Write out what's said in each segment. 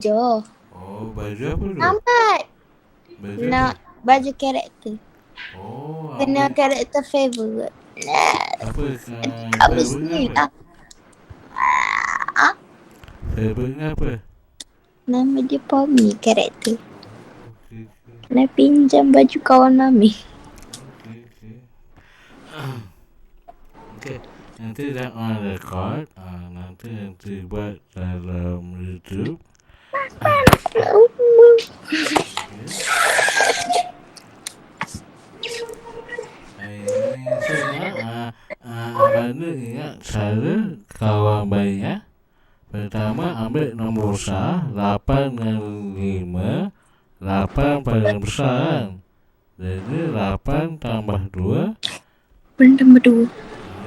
Jo. Oh, baju apa tu? Lambat. Baju apa? Nak baju karakter. Oh, Kena ambil karakter favorite. apa? Habis Favorite ni apa? lah. Favorite apa? Nama dia Pomi karakter. Okey, okey. Nak pinjam baju kawan Mami. Okey, okey. Okey. Nanti dah on record. Nanti buat dalam YouTube. Okey. Ini saya ingat Abang ni ingat cara kawan baik ya. Pertama ambil nombor besar 8 dengan 5. 8 paling besar kan. Jadi 8 tambah 2. Benda berdua.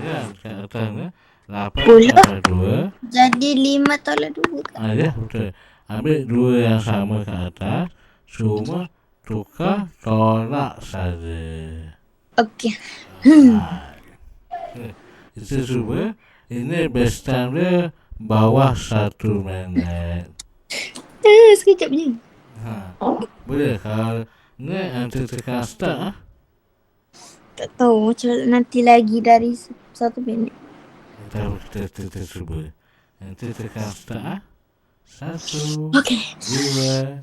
Ya, kat atas ni 8 Pula. tambah 2. Jadi 5 tolak 2 kan? Ya, betul. Ambil 2 yang sama kat atas. Cuma tukar tolak saja. Okey. Kita cuba. Ini best time dia bawah 1 minit. Sekejap je. Boleh kalau ni nanti tekan start. Tak tahu macam nanti lagi dari 1 minit. Kita cuba. Nanti tekan start. 1, Okey. 2,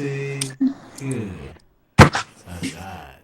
3. Alright.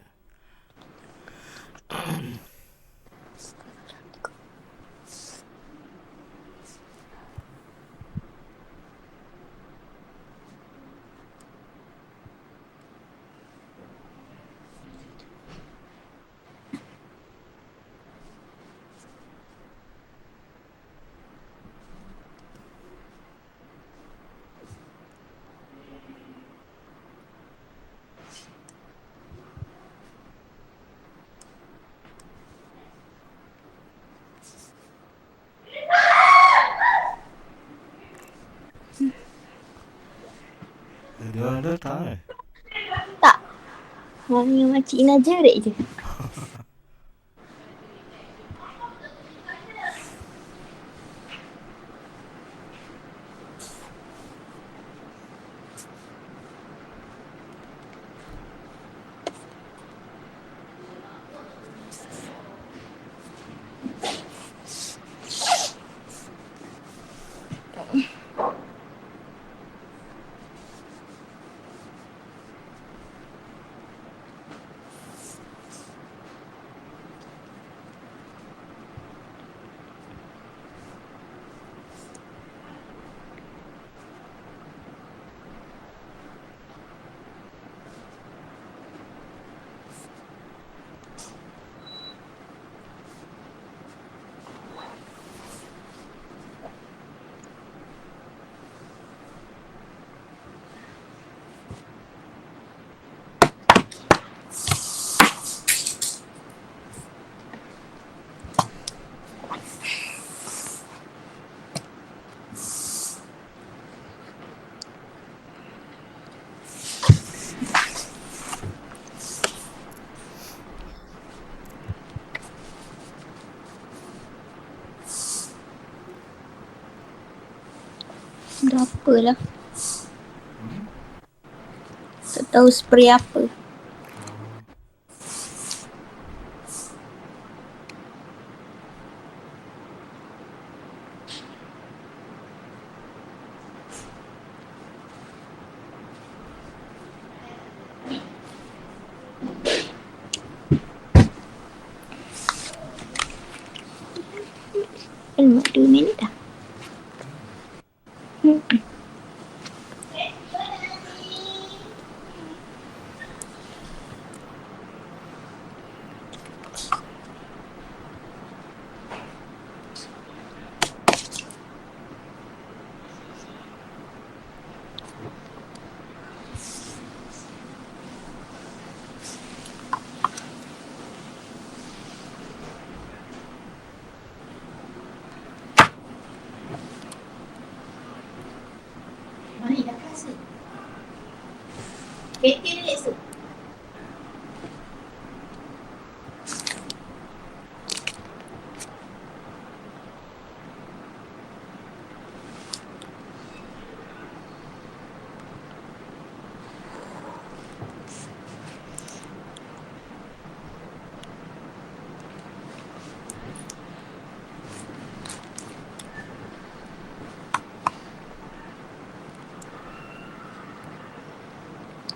Dia orang datang Tak. Mami macam Ina jerit je. Dah apalah. Tak tahu spray apa. Alamak, 2 minit dah. Mari dah kasih. Betty dia esok.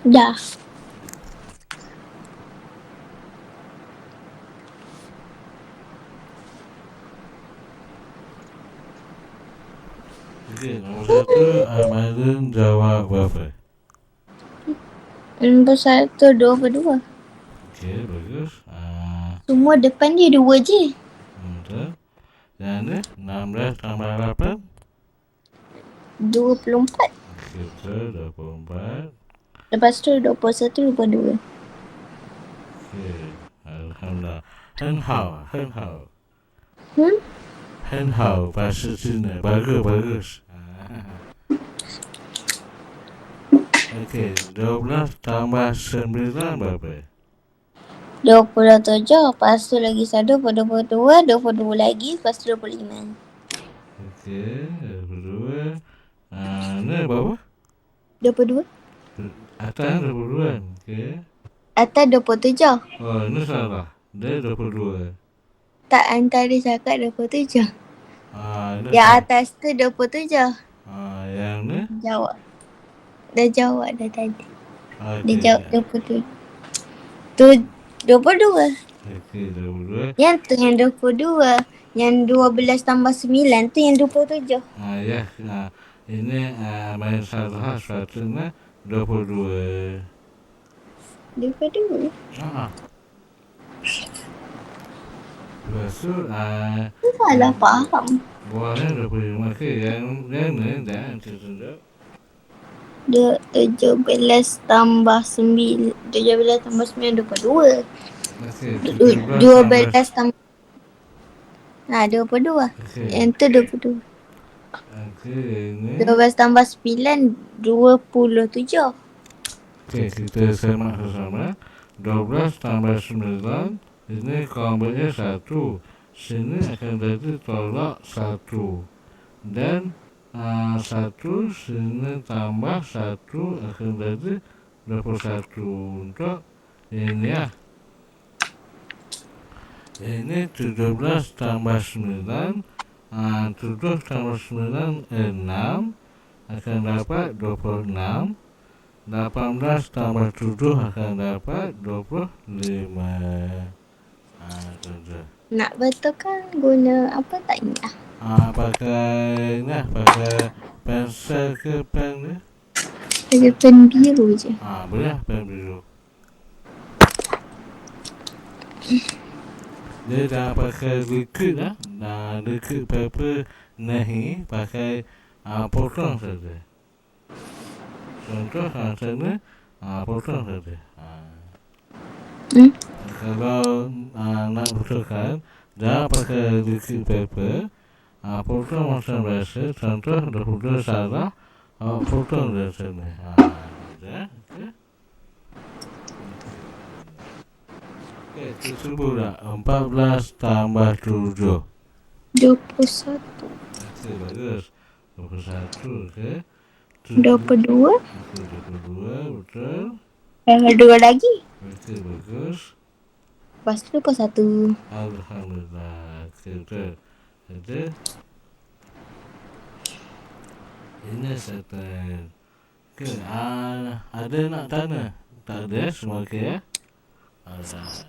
Dah. Okey, nombor 1 Amadun jawab berapa? Nombor 1, 22. Okey, bagus. Semua depan dia 2 je. Betul. Yang ni 16 tambah 8. 24. Okey, betul, 24. Lepas tu 21, 22. Okey, alhamdulillah. 很好，很好。 Hmm? 很好，bahasa Cina. Bagus. Okey, 12 tambah 9 berapa? 27. Lepas tu lagi 1, 22. 22 lagi. Lepas tu 25. Okey, 22. Ni berapa? 22. Atas 22 kan? Okey. Atas 27. Oh, ni salah. Dia 22. Tak, antara cakap 27. Ini Yang salah. atas tu 27. Yang ni? Jawab. Dah jawab dah tadi. Dia Okey. jawab 27. Tu 22. Okey, 22. Yang tu yang 22. Yang 12 tambah 9 tu yang 27. Ya. Ini main salah sepatutnya 22. 22. Lepas tu Salah faham. buahnya 25. Okey, yang ni dah tunjuk. 17 tambah 9. 17 tambah 9, 22. Okey, 12 tambah 22. Okey. Yang tu 22. Okey, ini. 12 tambah 9, 27. Okey, kita semak bersama. 12 tambah 9. Ini kombonya 1. Sini akan jadi tolak 1. Dan 1 sini tambah 1 akan jadi 21. Untuk ini ya. Ini 17 tambah 9. 7 tambah 9 6 akan dapat 26. 18 tambah 7 akan dapat 25. Tujuh. Nak betulkan guna apa tak ingat. Pakai pensel ke pen ni? Pakai pen biru je. Boleh pen biru. Dia dah pakai liquid lah. Liquid paper nahi pakai potong saja. Contoh sana potong saja. Kalau nak betulkan, jangan pakai liquid paper. Potong macam biasa. Contoh dah betul salah, potong dari sini. Okay. Okey, tersebut dah 14 tambah 7. 21. Okey, bagus. 21, okey. 22. Okey, 22, betul. Dua lagi. Okey, bagus. Lepas tu 21. Alhamdulillah. Okey, betul. Jadi, ini settle. Okey, ada nak tanya? Tak ada, semua okey ya? Alright.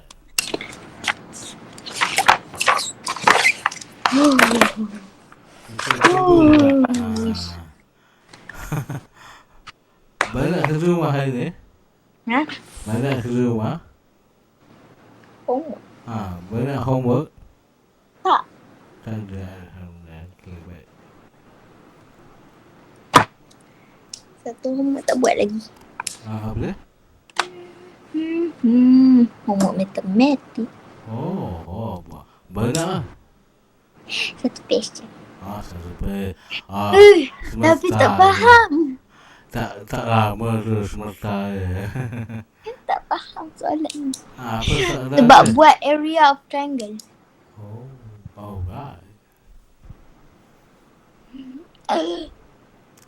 Banyak ke rumah hari ni? Banyak ke rumah? Homework. Banyak homework? Tak. Tak ada, alhamdulillah. Okay, baik. Satu homework tak buat lagi. Apa dia? Homework matematik. Banyak lah. Satu page je. Satu page. Tapi tak faham. Tak lama tu semesta ya. Tak faham soalan ni. Apa soalan Sebab dia? buat area of triangle. Alright.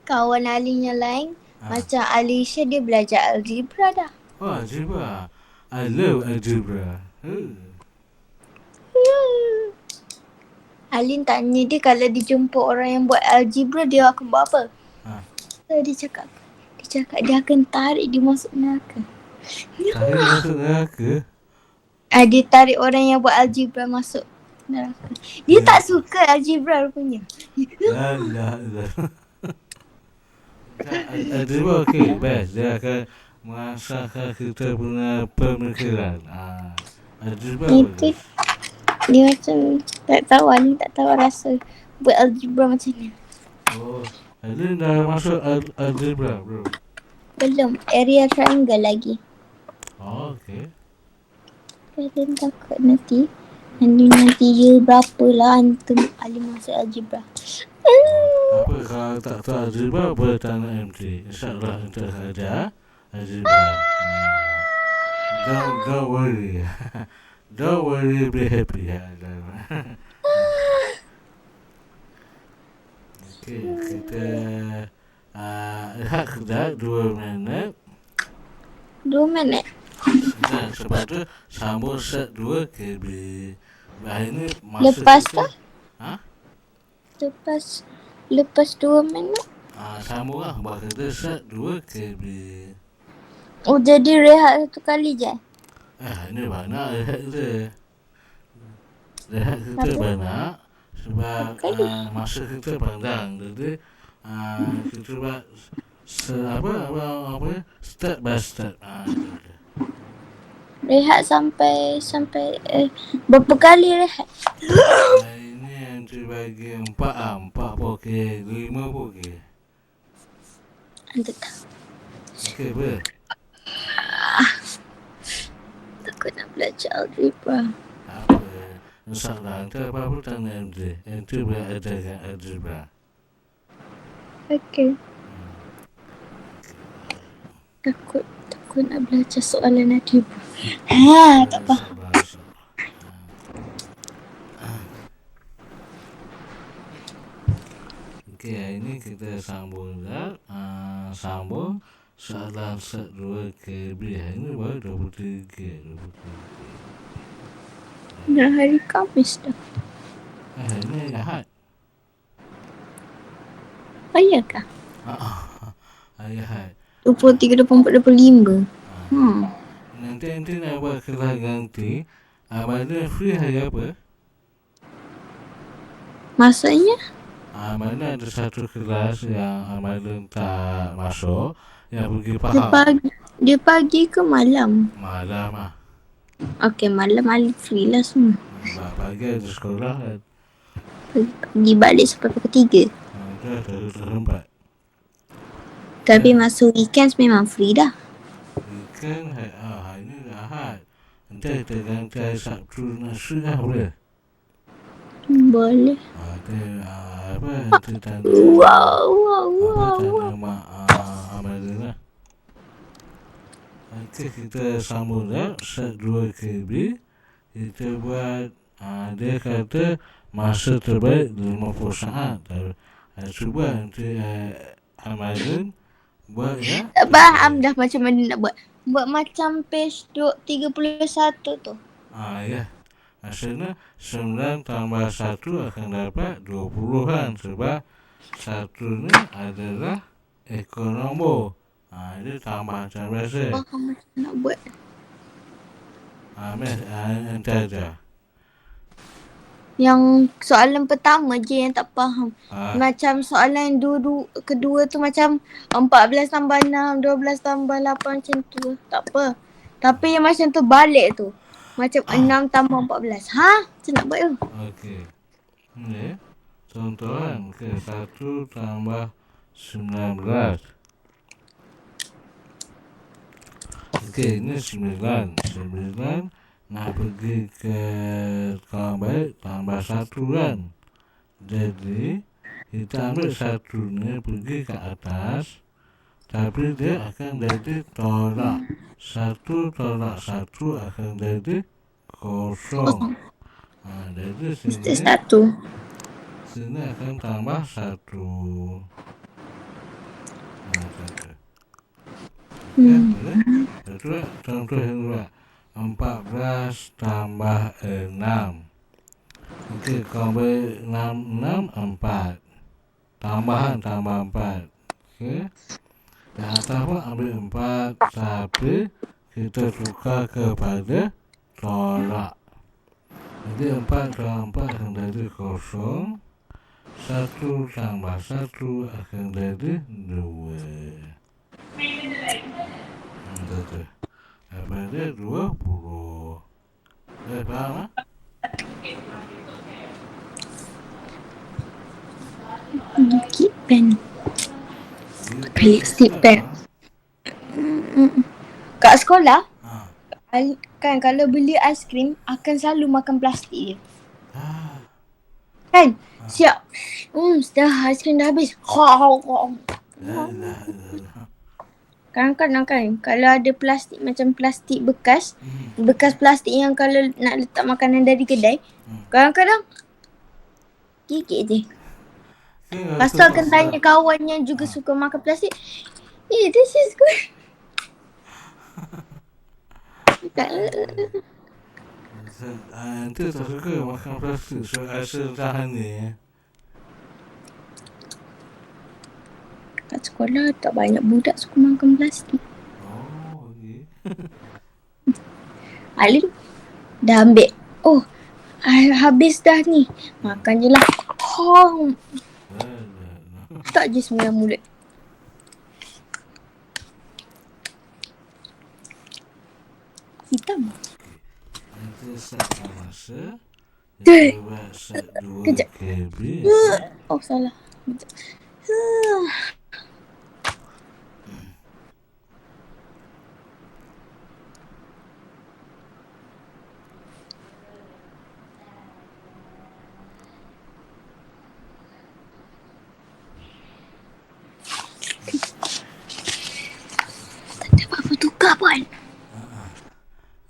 Kawan Alin yang lain, macam Alicia dia belajar algebra dah. Algebra. I love algebra. Alin tanya dia kalau dia jumpa orang yang buat algebra, dia akan buat apa? So dia cakap, Dia cakap dia akan tarik dia masuk neraka. Tarik masuk neraka. Dia tarik orang yang buat algebra masuk neraka. Dia tak suka algebra rupanya. Alah. Algebra okey, best. Dia akan merasakan kita punya pemikiran. Algebra Itu bagus. dia macam tak tahu, Alin tak tahu rasa buat algebra macam ni. Oh, Alin dah masuk algebra, bro. Belum, area triangle lagi. Oh, okey. Alin takut nanti dia berapa lah antum Alin masuk algebra. Apa kalau tak tahu algebra boleh tanya MT. InsyaAllah kita ajar algebra. Don't worry. Don't worry, be happy. Okey, kita rehat kejap 2 minit. 2 minit. Dan sebab tu sambung set 2 KB. Hari ni masa Lepas kita, Lepas 2 minit. sambung lah. Buat kita set 2 KB. Oh, jadi rehat 1 kali je? Ini banyak rehat kita. Rehat kita banyak. Sebab masa kita panjang. Jadi kita buat step by step. Rehat sampai berapa kali rehat? Ini yang terbagi 4 okey, 5 pun okey. Antum tahu. Okey, boleh? Takut nak belajar algebra. Apa? InsyaAllah, nanti apa-apa tanya MJ. MJ boleh ajarkan algebra. Okey. Takut nak belajar soalan algebra. Tak faham. Okey, hari ni kita sambung dah. Sambung soalan set 2 KB. Hari ni baru 23. Dah hari Khamis dah. Hari ni Ahad. Payah kah? Hari Ahad. 23, 24, 25. Nanti nak buat kelas ganti. Mana free hari apa? Maksudnya? Mana ada satu kelas yang Amalan tak masuk, yang pergi Pahang. Dia pagi ke malam? Malam lah. Okey, malam Alif free lah semua. Pagi ada sekolah kan. Pergi balik sampai pukul 3. Dah terhempat. Tapi masa weekend memang free dah. Weekend hari ni Ahad. Nanti kita ganti hari Sabtu nasi lah boleh? Boleh. Nanti tanya. Wow. Tanya Mak Amalan lah. Okey, kita sambung dah. Set 2 KB. Kita buat, dia kata masa terbaik 50 saat. Cuba nanti Amalan buat ya. Tak faham dah macam mana nak buat. Buat macam page 31 tu. Ya. Maksudnya 9 tambah 1 akan dapat 20 kan. Sebab 1 ni adalah ekor nombor. Dia tambah macam biasa. Faham macam nak buat. Nanti aja. Yang soalan pertama je yang tak faham. Macam soalan kedua tu macam 14 tambah 6, 12 tambah 8 macam tu. Tak apa. Tapi yang macam tu balik tu. Macam 6 tambah 14. Macam nak buat tu? Okey. Ni contoh kan. 1 tambah 19. Okey, ini 9. 9 nak pergi ke kawan baik tambah 1 kan. Jadi kita ambil 1 ni pergi ke atas. Tapi dia akan jadi tolak. 1 tolak 1 akan jadi kosong. Jadi sini akan tambah 1. Kedua, contoh yang kedua. 14 tambah 6. Okey, kau beri 6, 4. Tambahan tambah 4. Okey. Dan Ataupun ambil 4 tapi kita tukar kepada tolak. Jadi 4 kurang 4 akan jadi kosong. 1 tambah 1 akan jadi 2. Betul. Daripada 20. Faham tak? Keep pen. Pelik stick pen. Kat sekolah, kan kalau beli aiskrim akan selalu makan plastik je. Kan? Siap. Dah aiskrim dah habis. Kadang-kadang kan kalau ada plastik macam plastik bekas, bekas plastik yang kalau nak letak makanan dari kedai, kadang-kadang gigit je. Lepas tu akan tanya kawan yang juga suka makan plastik, this is good. Nanti tak suka makan plastik, so rasa tahan ni. Kat sekolah tak banyak budak suka makan plastik. Oh, okey. Alin dah ambil. Habis dah ni. Makan je lah. Tak je sembilan mulut. Hitam. Nanti setkan masa. Kita buat set 2 KB. Salah. Tak ada apa-apa tukar pun.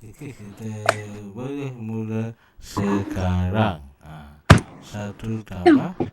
Okey, kita boleh mula sekarang. 1 tambah 19.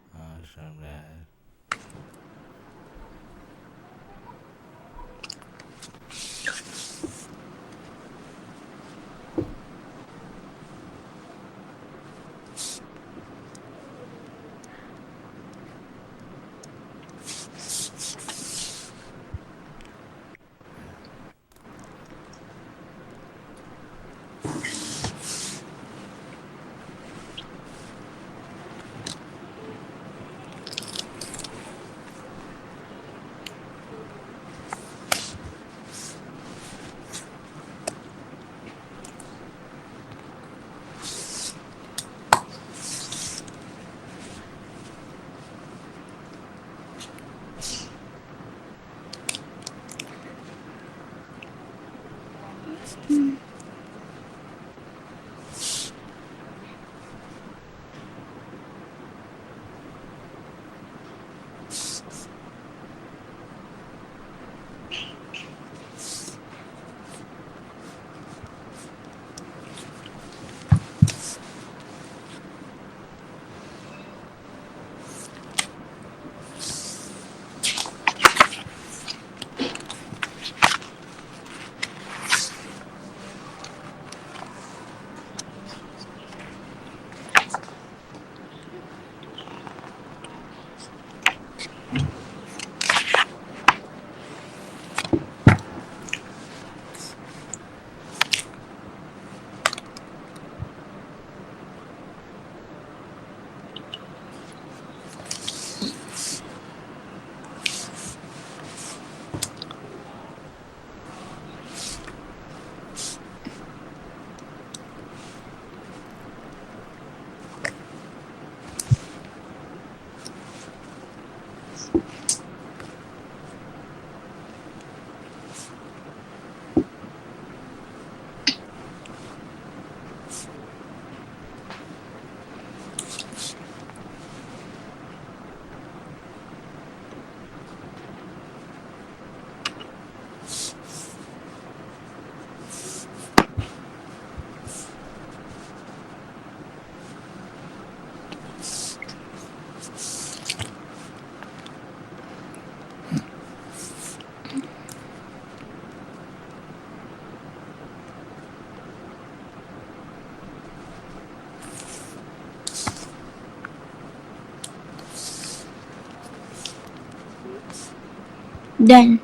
Dan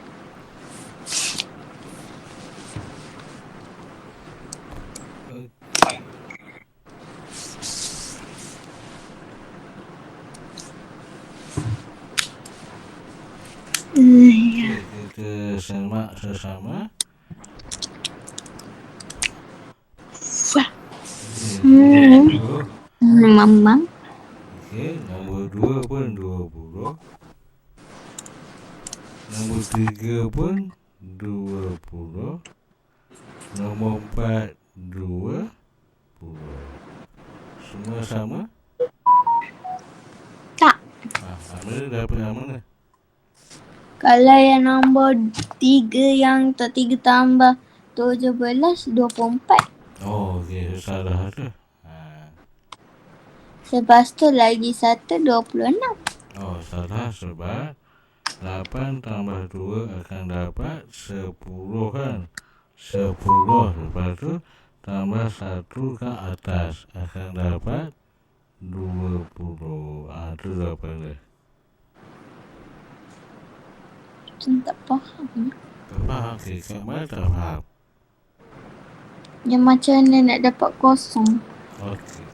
kita semak sesama. Mamang. Okey, nombor 2 pun 20. Nombor 3 pun 20. Nombor 4 20. Semua sama? Tak. Amir dapat yang mana? Kalau yang nombor 3 yang tak 3 tambah 17, 24. Oh, okey, salah tu. Lepas tu lagi 1, 26. Oh, salah sebab 8 tambah 2 akan dapat 10 kan? 10. Lepas tu tambah 1 ke atas akan dapat 20. Tu jawapan dia. Macam tak faham. Tak faham? Okey, kat mana tak faham? Yang macam mana nak dapat kosong? Okey.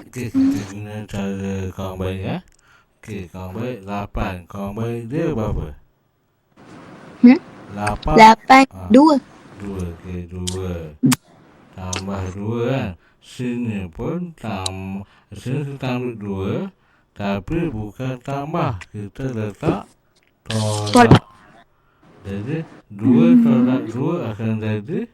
Okey, kita guna cara kawan baik ya. Okey, kawan baik 8. Kawan baik dia berapa? 8. 8, 2. 2. Okey, 2. Tambah 2 kan. Sini pun sini kita ambil 2. Tapi bukan tambah. Kita letak tolak. Jadi 2 tolak 2 akan jadi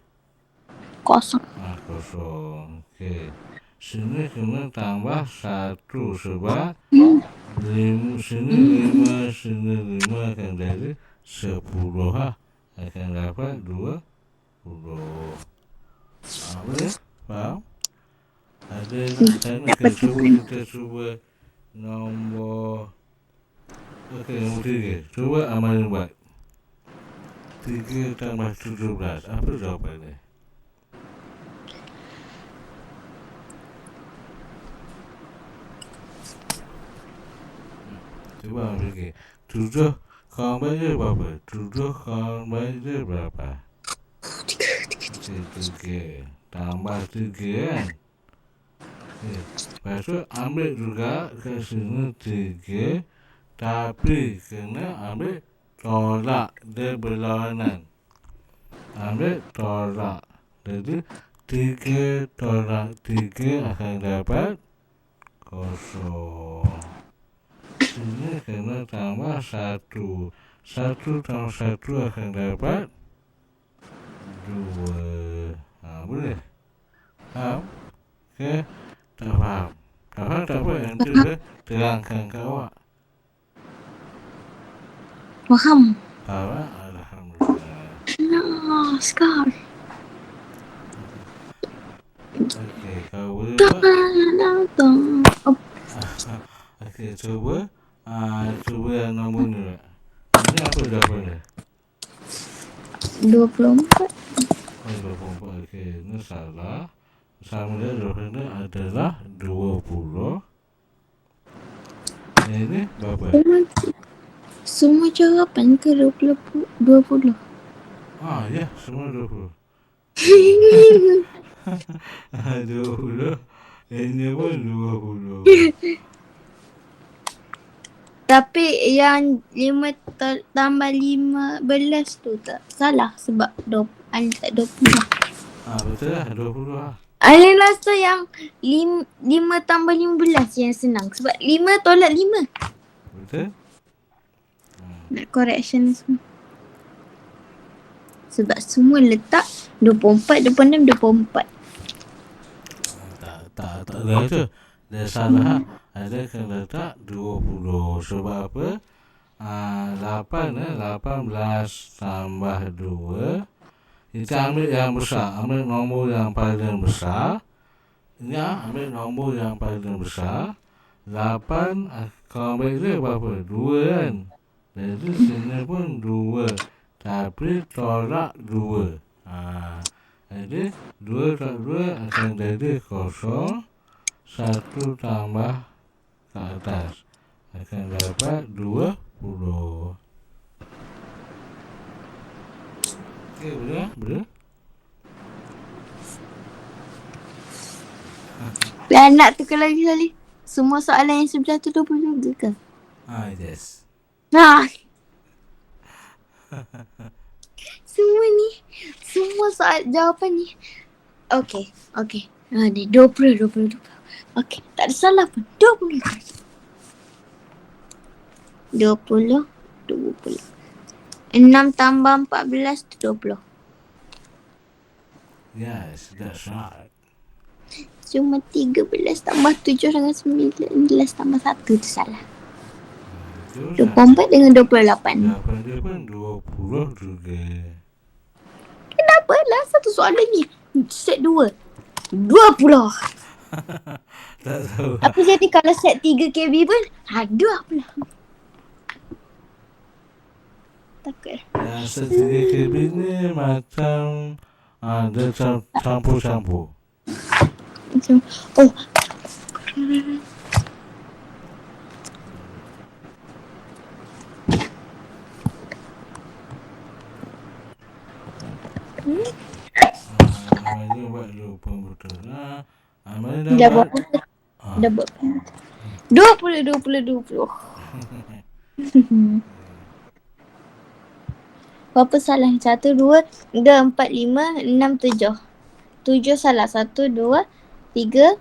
Kosong. kosong. Okey. Sini kena tambah 1 sebab sini 5, sini 5 akan jadi 10 lah. Akan dapat 20. Boleh? Faham? Ada nak tanya ke? Kita cuba nombor. Okey, nombor 3. Cuba Amal buat. 3 tambah 17. Apa jawapannya? Cuba ambil ke. 7 kawan baik dia berapa? 7 kawan baik dia berapa? 3. Tambah 3 kan? Lepas tu ambil juga ke sini 3. Tapi kena ambil tolak. Dia berlawanan. Ambil tolak. Jadi 3 tolak 3 akan dapat kosong. Sini kena tambah 1. 1 tambah 1 akan dapat 2. Boleh? Faham? Okey? Tak faham? Tak faham tak apa. Nanti saya terangkan ke awak. Faham. Faham? Alhamdulillah. Nah, sekarang. Okey, kau boleh buat? Okey, cuba. Cuba yang nombor ni. Ini apa jawapannya? 24. 24. Okey, ini salah. Sama dia jawapannya adalah 20. Ini berapa? Semua jawapan ke 20? Ya, semua 20. 20. Ini pun 20. Tapi yang 5 tambah 15 tu tak salah sebab tak 20. Betul lah, 20 lah. Alin rasa yang 5 tambah 15 yang senang. Sebab 5 tolak 5. Betul? Nak correction semua. Sebab semua letak 24, 26, 24. Tak ada tu. Dia salah. Ada kena letak 20. Sebab apa? 18 tambah 2. Kita ambil yang besar. Ambil nombor yang paling besar. Ini ambil nombor yang paling besar. 8, kau ambil dia berapa? 2 kan? Jadi sini pun 2. Tapi tolak 2. Jadi 2 tolak 2 akan jadi kosong. 1 tambah ke atas akan dapat 20. Okey, boleh? Nak tukar lagi sekali. Semua soalan yang sebelah tu 20 juga ke? Yes. Nah. Semua soal jawapan ni. Okey. Ni 20. Okey, tak ada salah pun. 20. 20. 6 tambah 14 tu 20. Yes, that's right. Cuma 13 tambah 7 dengan 19 tambah 1 tu salah. Itu 24 dengan 28. jawapan dia pun 20 juga. Kenapa lah satu soalan ni? Set 2. 20. Tak tahu. Apa jadi kalau set 3 KB pun? 20. Takut. Yang setiap kebis ni macam dia campur-campur. Macam, oh. Mana buat lupa betul. Mana Dah buat. buat. Dah buat. 20. Berapa salah? 1, 2, 3, 4, 5, 6, 7. 7 salah. 1, 2, 3,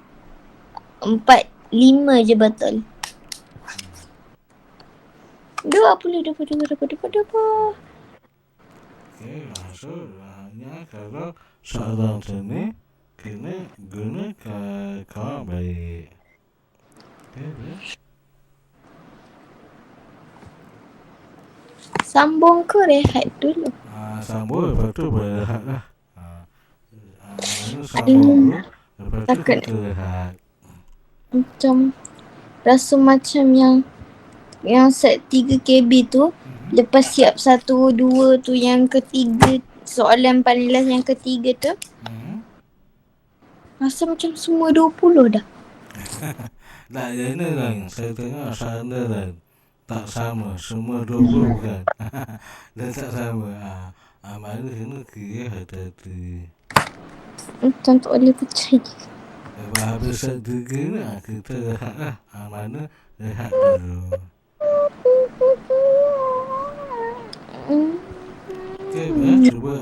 4, 5 je betul. 20. Okey, maksudnya kalau soalan ni kena guna kawan baik. Okey, boleh? Sambung ke rehat dulu? Sambung lepas tu berehat lah. Mana sambung dulu lepas tu Takut. kita rehat. Macam rasa macam yang set 3 KB tu lepas siap 1, 2 tu yang ketiga soalan paling last yang ketiga tu rasa macam semua 20 dah. Tak, yang ni lah saya tengok sana lah tak sama, semua 20 bukan. Dan tak sama. Mana kena kira hati-hati. Macam tak boleh percaya. Lepas habis set 3 ni kita rehat lah. Mana rehat dulu. Okey, cuba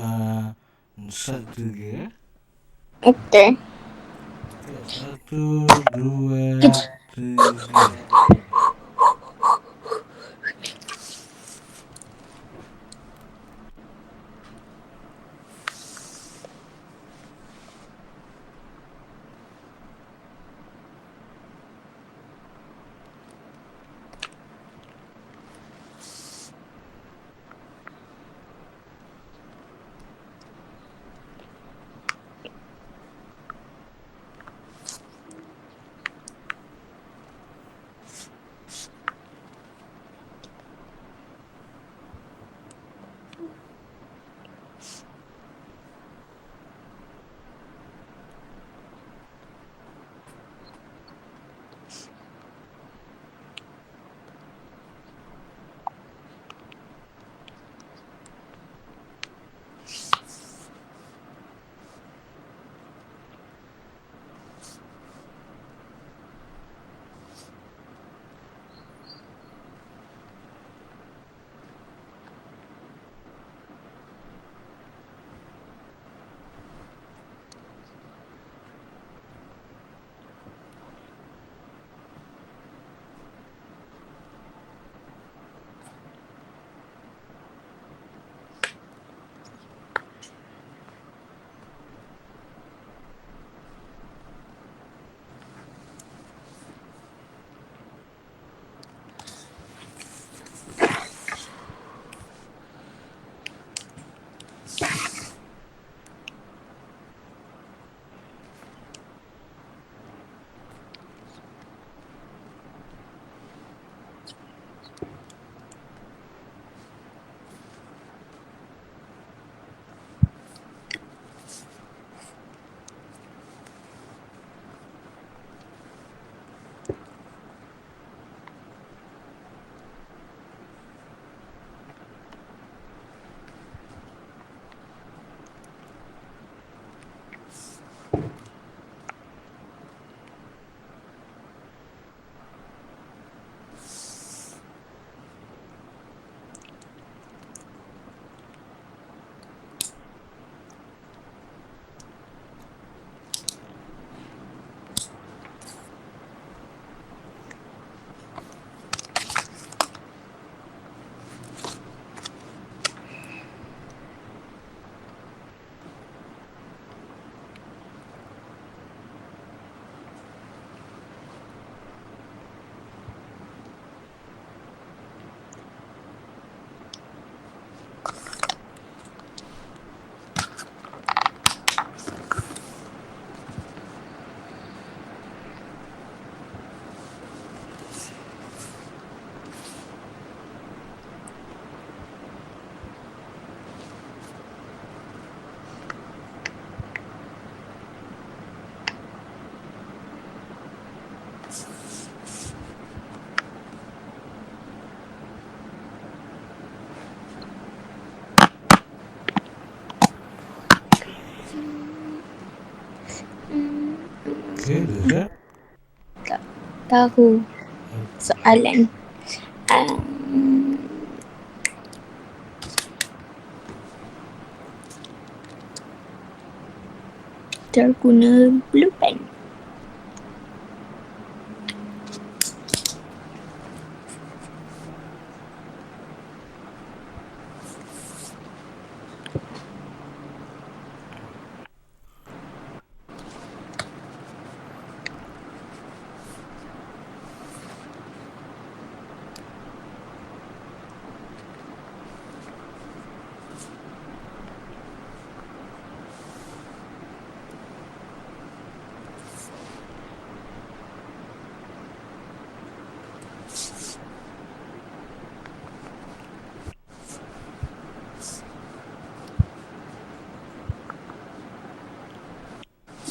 set 3. Okay. 1, 2, 3. tahu Okey. soalan. Um, terguna blue pen.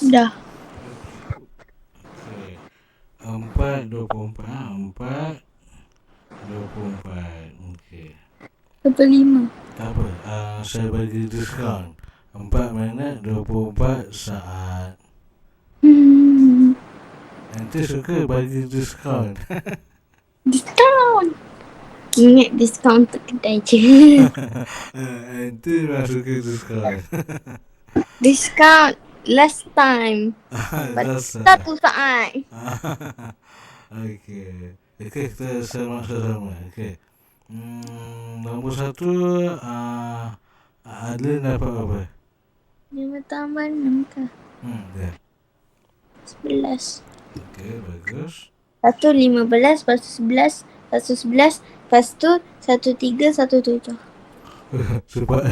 Dah. Okey. 4, 24. 4, 24. Okey. Berapa 5? Tak apa. Saya bagi diskaun. 4 minit 24 saat. Nanti suka bagi diskaun. Diskaun. Ingat diskaun untuk kedai je. Nanti masuk ke diskaun. Diskaun last time. Dah 1 saat. Okey. Okey, kita sama-sama. Okey. Nombor 1, Adlin dapat apa? 5 tambah 6 ke? Ya. 11. Okey, bagus. Lepas tu 15, lepas tu 11, lepas tu 11, lepas tu 1, 3, 1, 7. Cepat.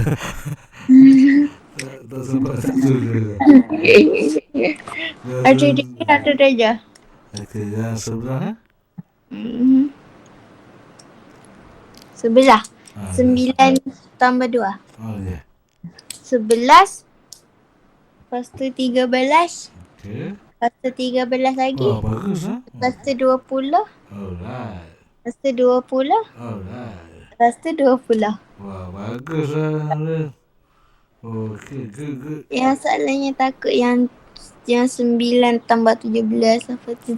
Tak sempat satu je. Ada darjah. Okey, yang sebelah. Sebelah. 9 9. tambah 2. Oh, ya. 11. Lepas tu 13. Okey. Lepas tu 13 lagi. Wah, bagus ah. Lepas tu 20. Alright. Lepas tu 20. Alright. Lepas tu 20. Wah, bagus ah, Adlin. Okey, good. Yang soalannya takut yang 9 tambah 17 apa tu.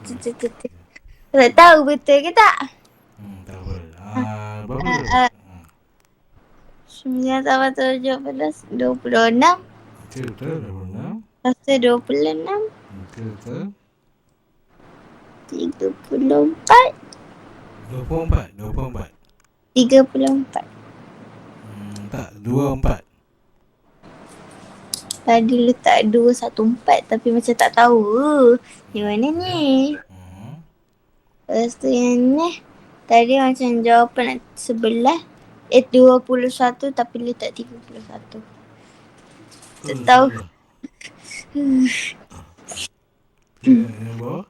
Tak tahu betul ke tak? Tak apa. Berapa? 9 tambah 17, 26. Okey, betul. 26. Lepas tu 26. Okey, betul. 34. 24. 34. Tak, 24. Tadi letak 214 tapi macam tak tahu. Yang mana ni? Lepas tu yang ni. Tadi macam jawapan 11. 21 tapi letak 31. Tak tahu. Yang bawah?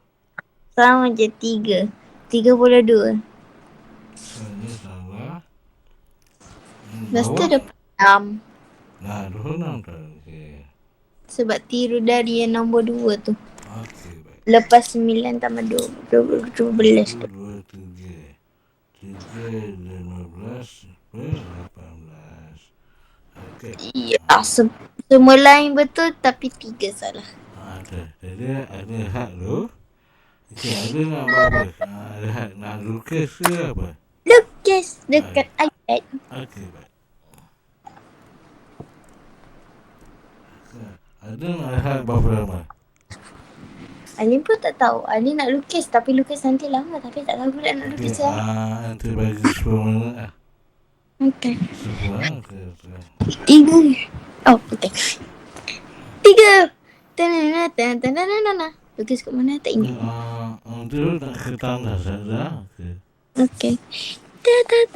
Sama je 3. 32. Ini salah. Lepas tu ada 6. Nah, 26 tu. Okey. Sebab tiru dari yang nombor 2 tu. Okey, baik. Lepas 9 tambah 12 tu. 1, 2, 3. 3, 15, 18. Okey. Ya, semua lain betul tapi 3 salah. Ada. Jadi ada hak tu. Okey, ada nak buat apa? Ada hak nak lukis ke apa? Lukis dekat iPad. Okey, baik. Ada nak hak berapa lama? Alin pun tak tahu. Alin nak lukis tapi lukis nanti lama tapi tak tahu pula nak lukis Okey, apa. nanti bagi 10 minit lah. Okey. 10 okey. 3. Oh, okey. 3. Tanana. Lukis kat mana tak ingat. Nanti nak ke tanda saja. Okey. Okey.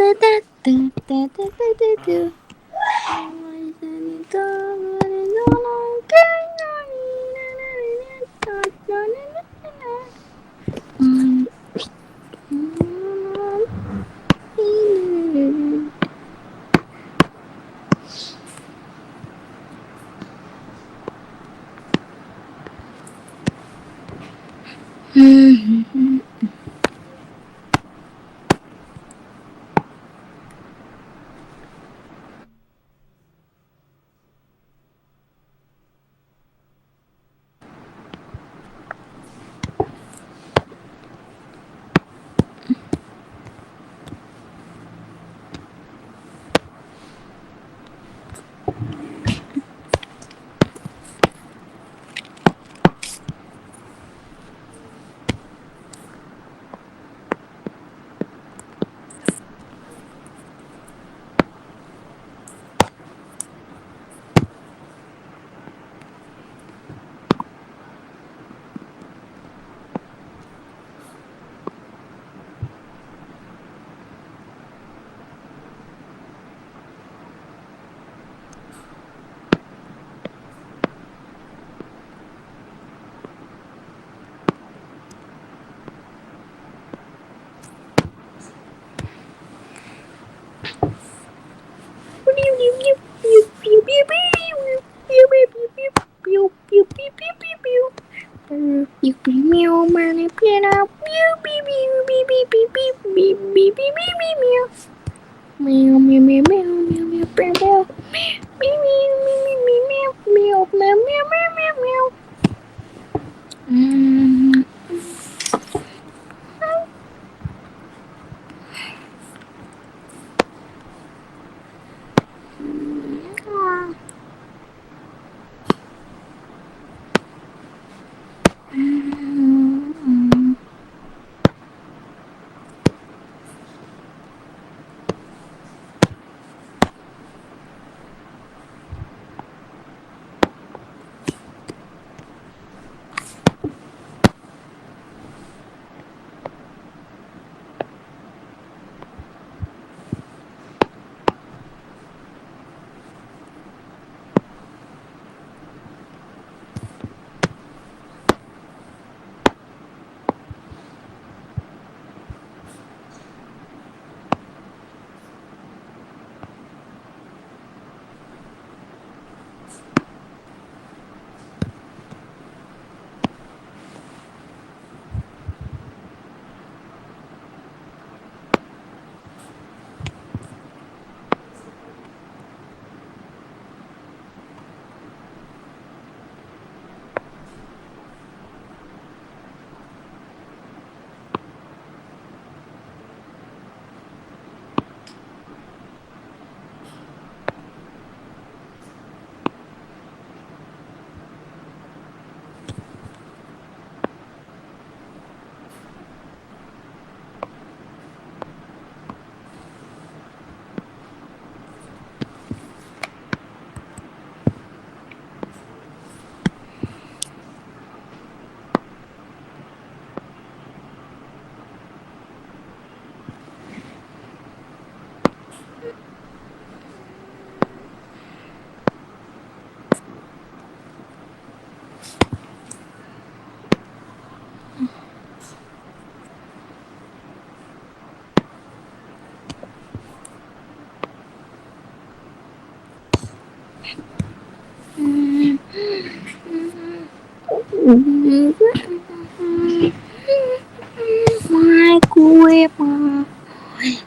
Microwave my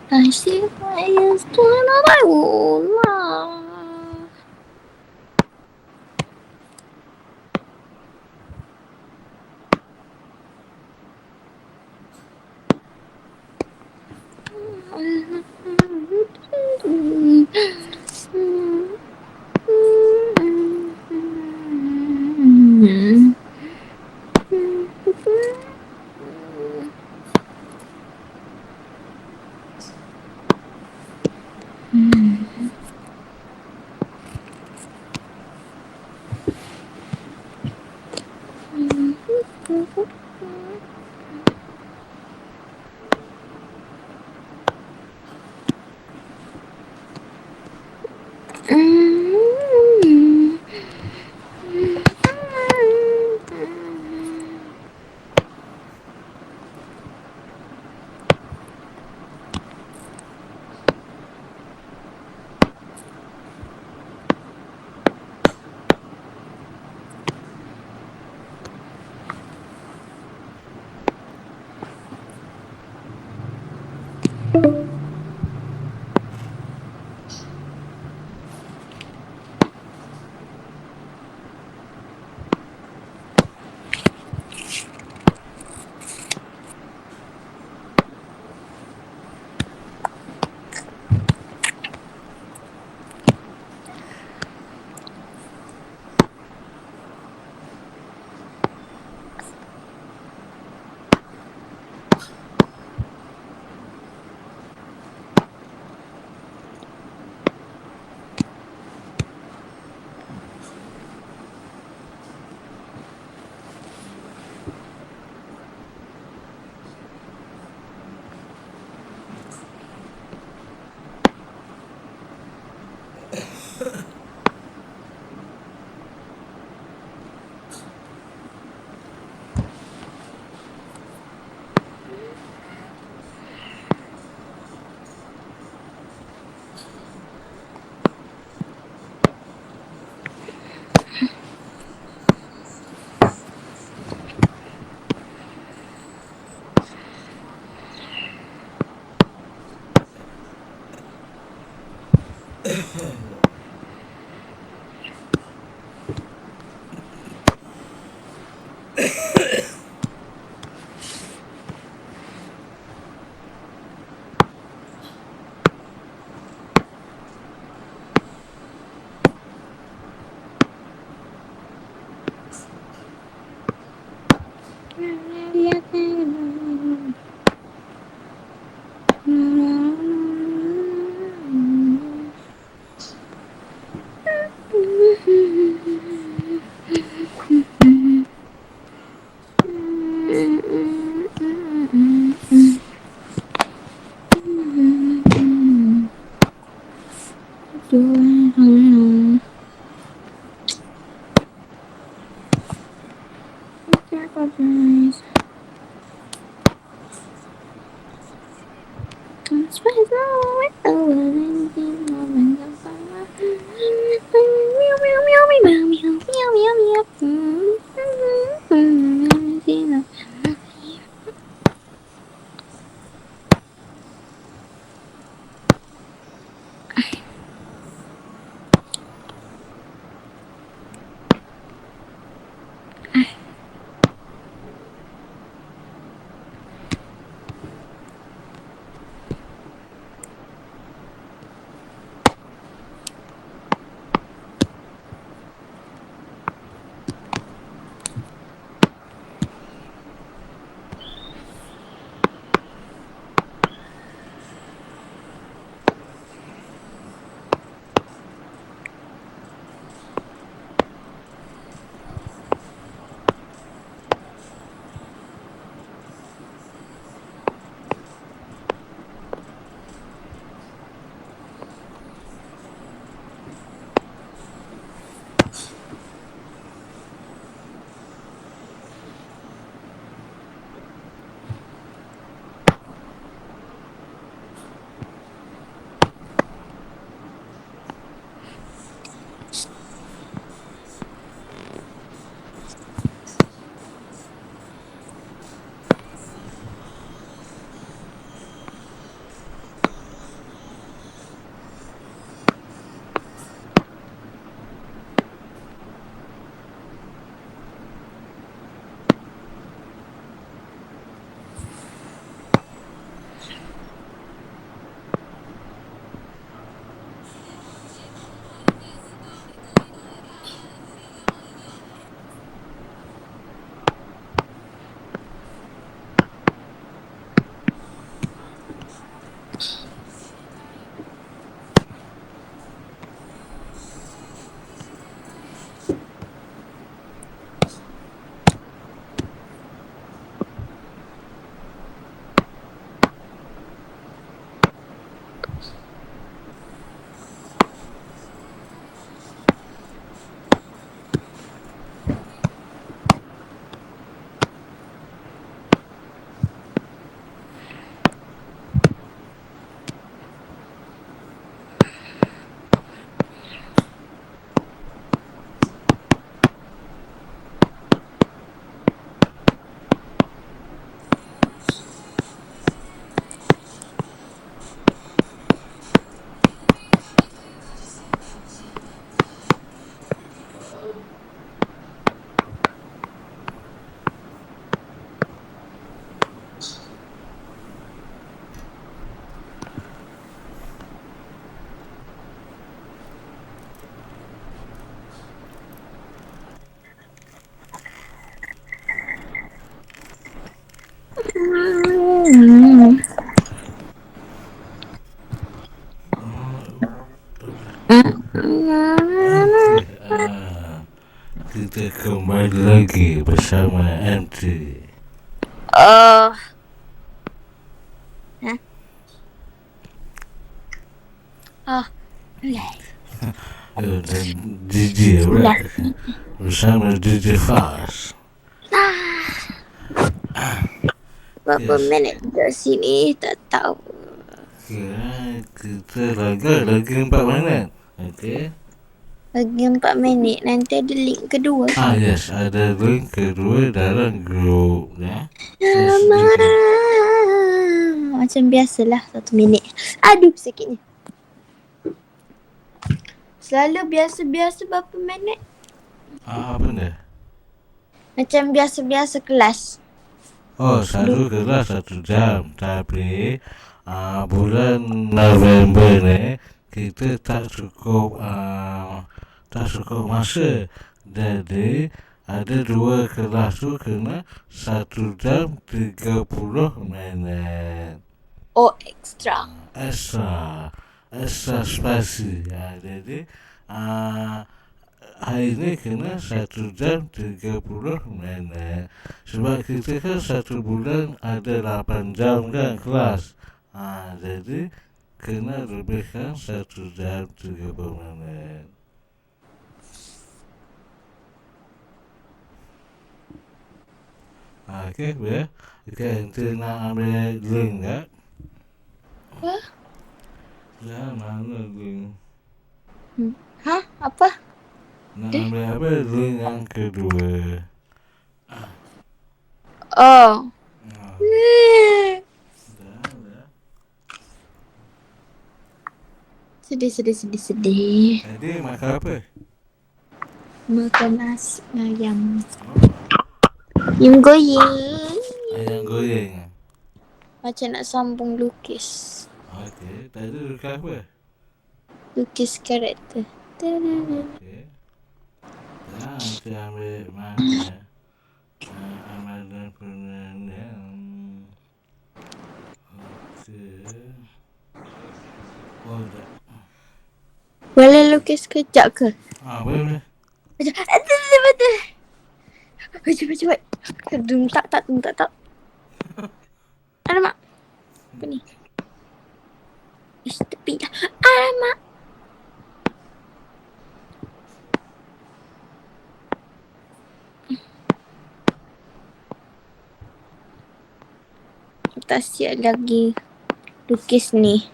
I see my is to another one. Okey, kita kembali lagi bersama MT. Oh. Hah? Oh. Dan DJ pula bersama DJ Fast. Berapa Yes. minit kat sini tak tahu. Kira kita lagi 4 minit. Okey. Lagi 4 minit nanti ada link kedua. Yes, ada link kedua dalam grup ya. Macam biasalah 1 minit. Aduh sakitnya. Selalu biasa-biasa berapa minit? Apa dah? Macam biasa-biasa kelas. Satu kelas 1 jam. Tapi bulan November ni kita tak cukup masa. Jadi ada 2 kelas tu kena 1 jam 30 minit. Oh, extra. Extra spasi. Jadi hari ni kena 1 jam 30 minit. Sebab kita kan 1 bulan ada 8 jam kan kelas. Jadi kena lebihkan 1 jam 30 minit. Okey, boleh. Okey, kita nak ambil link tak? Apa? Ya, mana link? Hah? Apa? Nak ambil apa link yang kedua? Oh. Dah. Sedih. Tadi makan apa? Makan nasi ayam. Ayam goreng. Ayam goreng. Macam nak sambung lukis. Okey, tadi luka apa? Lukis karakter. Okey. Dah, nanti ambil mana? Amalan penanam. Okey. Dah. Boleh lukis kejap ke? Boleh. Betul. Cepat. Tak. Alamak. Apa ni? Tepi dah. Alamak. Tak siap lagi lukis ni.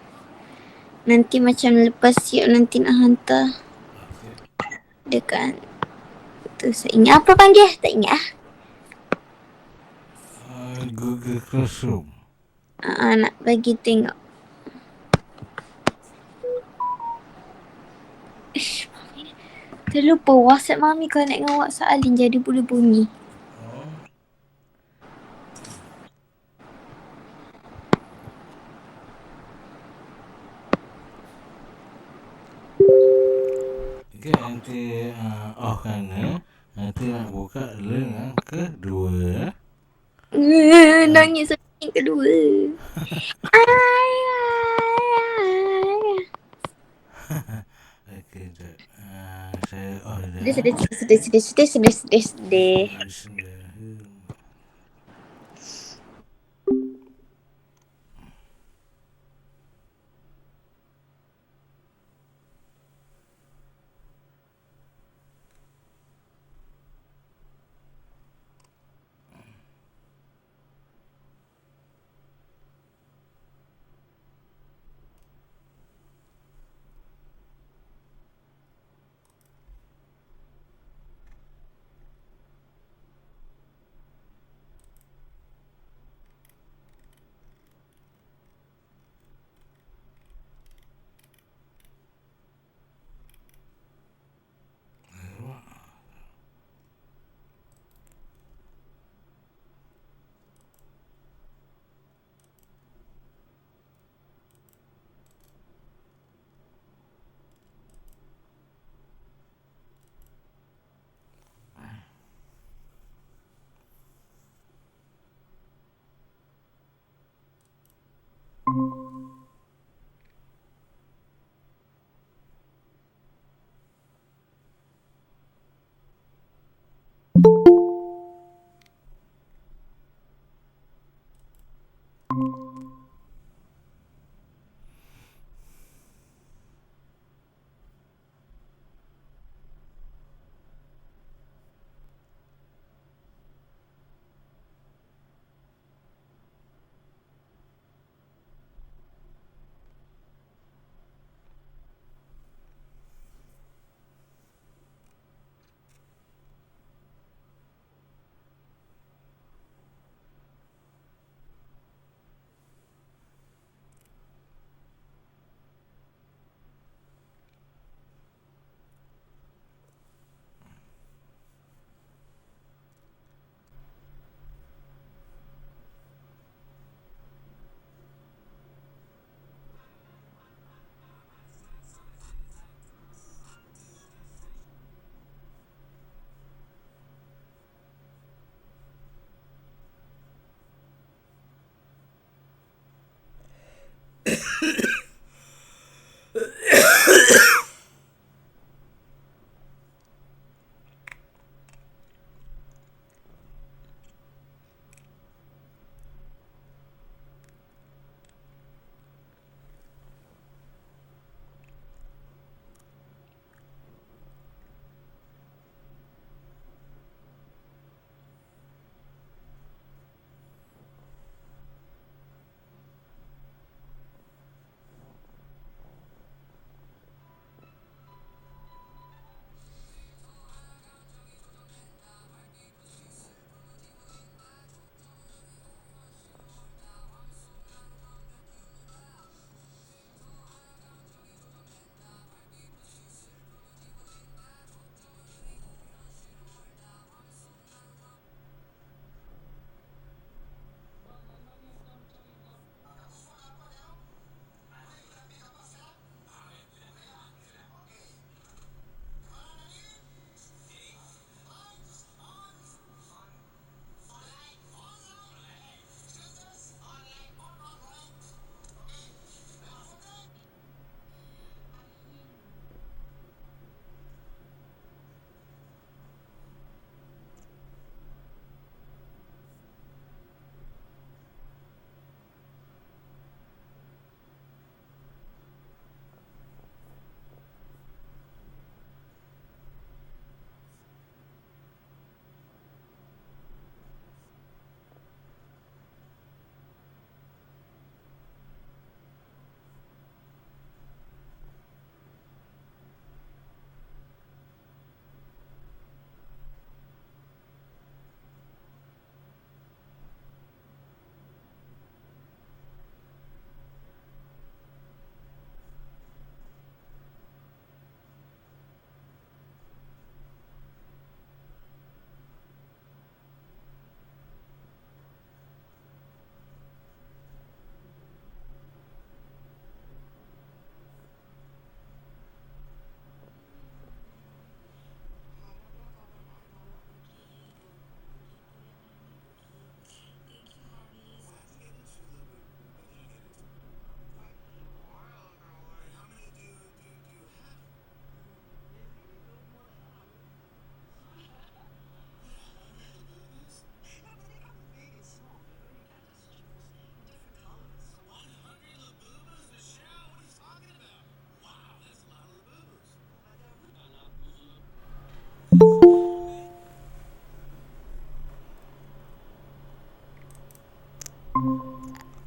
Nanti macam lepas siap nanti nak hantar. Dekat tu saya ingat apa panggil? Tak ingat ah. Google Classroom. Nak bagi tengok. Terlupa WhatsApp Mami connect dengan WhatsApp Alin jadi boleh bunyi. Okay, nanti off kan nanti nak buka link yang kedua. Nangis yang kedua. Okay, jap. Saya off dah. Sedih. Bismillahirrahmanirrahim. Okey.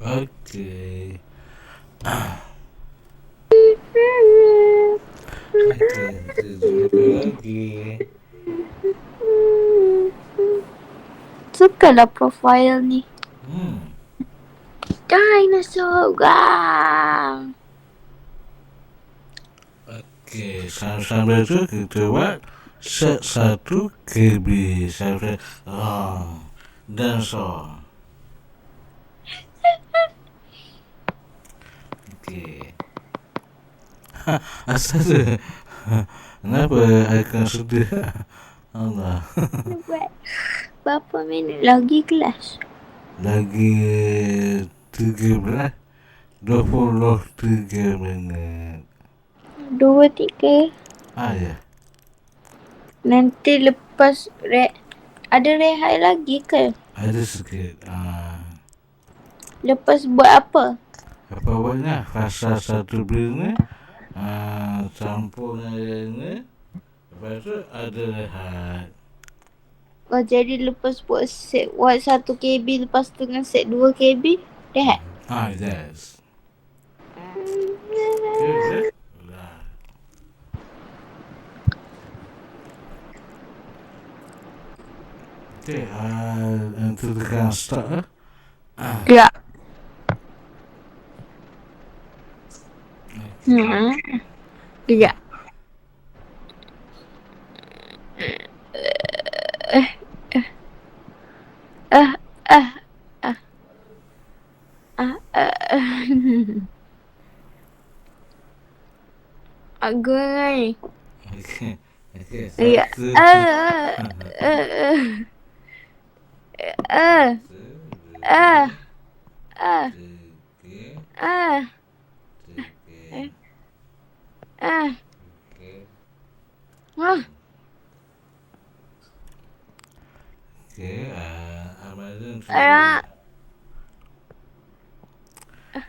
Okey, kita jumpa lagi. Sukalah profile ni. Hmm. Dinosaur. Gang. Okey, sambil tu kita buat set satu KB sampai dan so. Okey. Asal tu. Kenapa akan sedih? Allah. Buat berapa minit lagi kelas? Lagi 13 23 minit. 2, 3. Ya. Nanti lepas ada rehat lagi ke? Ada sikit. Lepas buat apa? Apa buatnya? Fasa satu bina, campur airnya. Lepas tu ada rehat. Oh, jadi lepas buat set buat 1 KB, lepas tu dengan set 2 KB, rehat. Yes. Okay, boleh? Dah. Okay, nanti tekan start. Ya. Kejap. Aku ni. Okay. Okay, Ya. satu. Tiga. Okay. Okay, Ramadan sudah.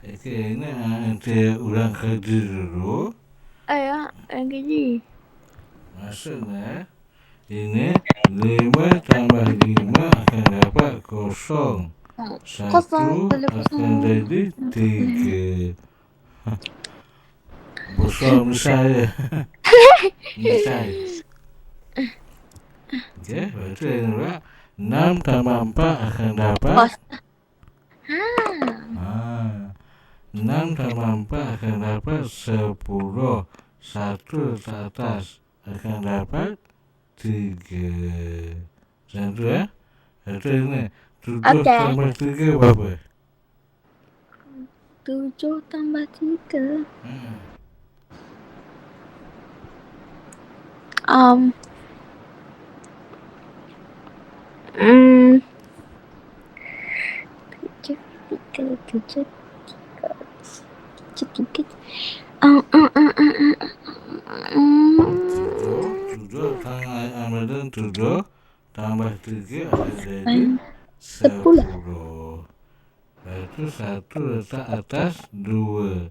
Okay, ini nanti ulang kerja dulu. Ayah, yang kerja. Maksudnya, ini 5 tambah 5 akan dapat kosong. Kosong, 1 boleh akan kosong. jadi 3. Bosong saya. Misal. Okay, betul ini pula. 6 tambah 4 akan dapat. Kos. 6 tambah 4 akan dapat 10. 1 ke atas akan dapat 3. Macam tu ya. Betul ini. 7 Okey. tambah 3 berapa? 7 tambah 3. Tujuh, tiga, tujuh, tiga, tujuh, tiga. 7 tangan Ramadan 7 tambah 3 akan jadi 10. Lepas tu 1 letak atas 2.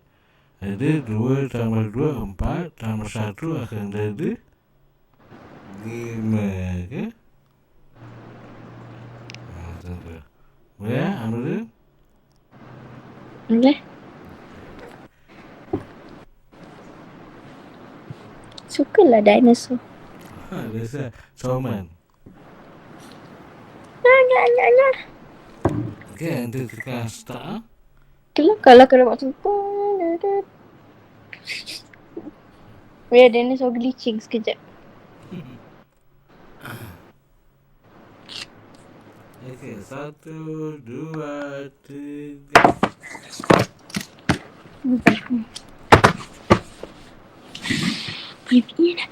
Jadi 2 tambah 2 4 tambah 1 akan jadi 5. Okay? Macam tu. Boleh ya Ramadan? Boleh. Sukalah dinosaur. Biasa Soman. Nah. Okay, nanti tekan start. Kalau kena buat macam tu. Biar dinosaur glitching sekejap. Okay, 1, 2, 3. Pipinya dah.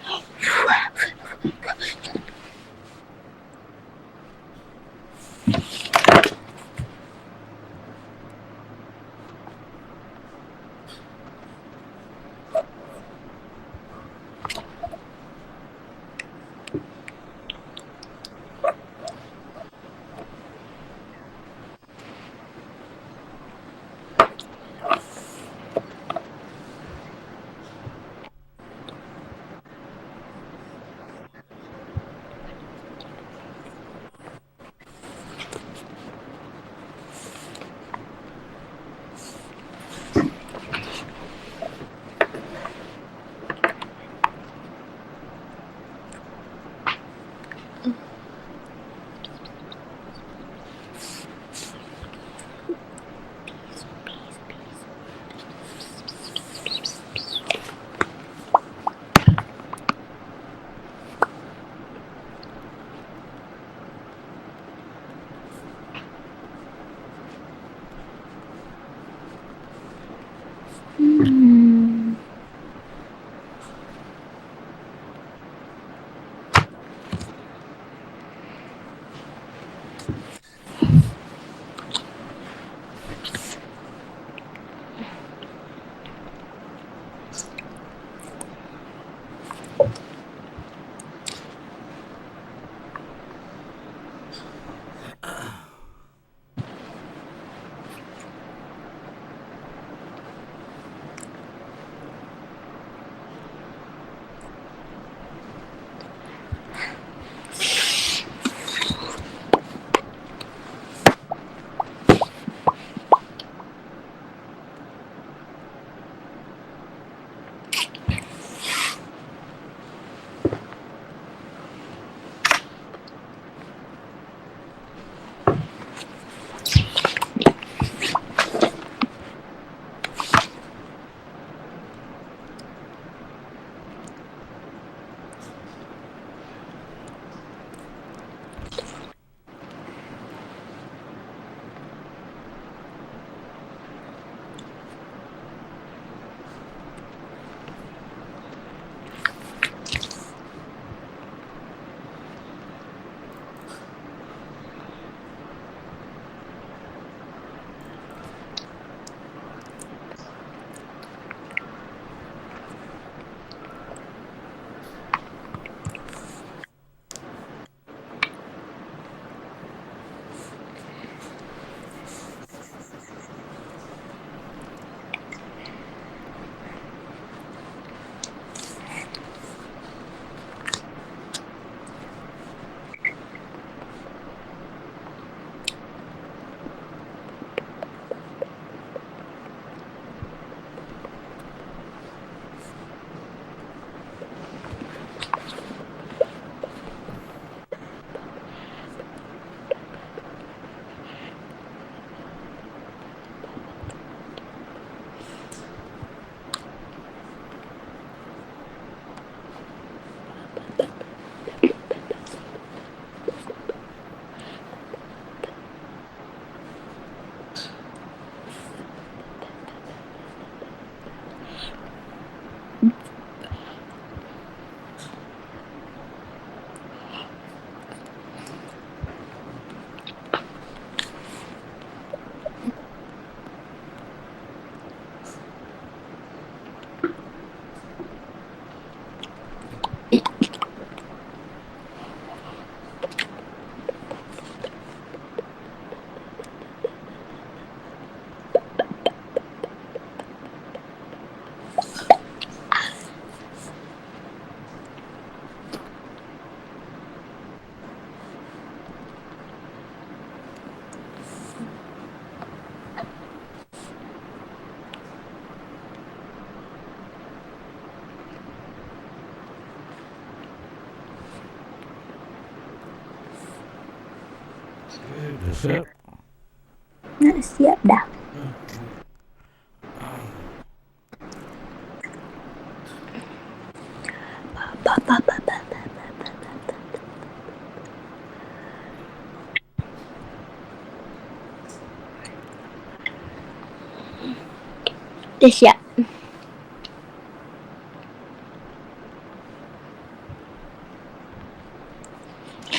Dah siap? Nak siap dah. Ba, ba, ba, ba, ba. Dah siap.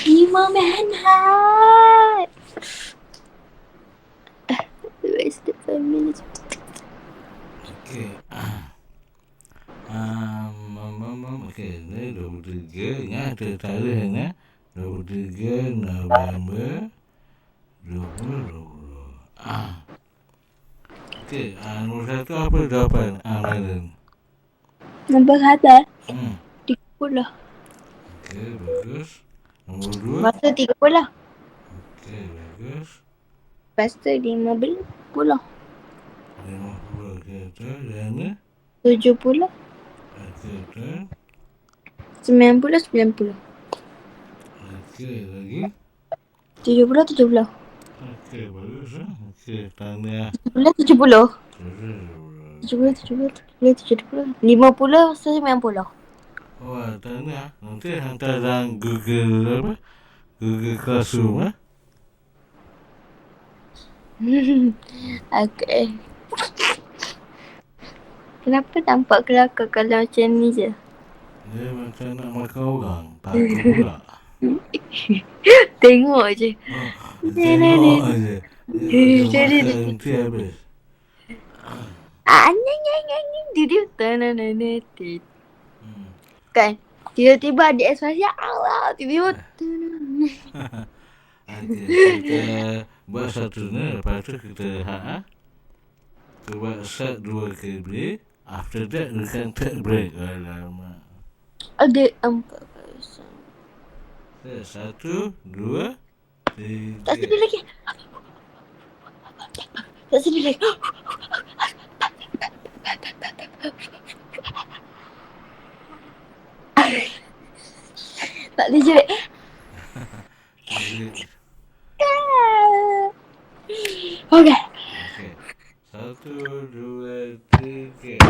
Lima manhat. Where's the 5 minutes? Okey. Okey, ni 23. Ingat tarikh ni. 23 November 2020. Okey, nombor 1 apa jawapan Maiden? Nombor kata 30. Okey, bagus. Nombor 2. Lepas tu 30. Okey, bagus. Lepas tu 50. 50. Okey, betul. Dan ni? 70. Okey, betul. 90. 90. Okey, lagi? 70. 70. Okey, bagus. Okey, tahniah. 70. 70. 70. 70. 50. 90. Wah, tahniah. Nanti hantar dalam Google apa? Google Classroom, Okay. Kenapa nampak kelakar kalau macam ni je? Dia macam nak makan orang. Takut pula. Tengok je. Tengok aje. Dia makan nanti habis. Dia kan tiba-tiba ada ekspresi Allah, tiba-tiba Okey, kita buat satu ni. Lepas tu kita kita buat set 2 kali break. After that, we can take break. Alamak. ada 4%. 1, 2, 3. Tak sedih lagi. Tak sedih lagi. Tak boleh jerit. Okay. Okey. 1, 2, 3.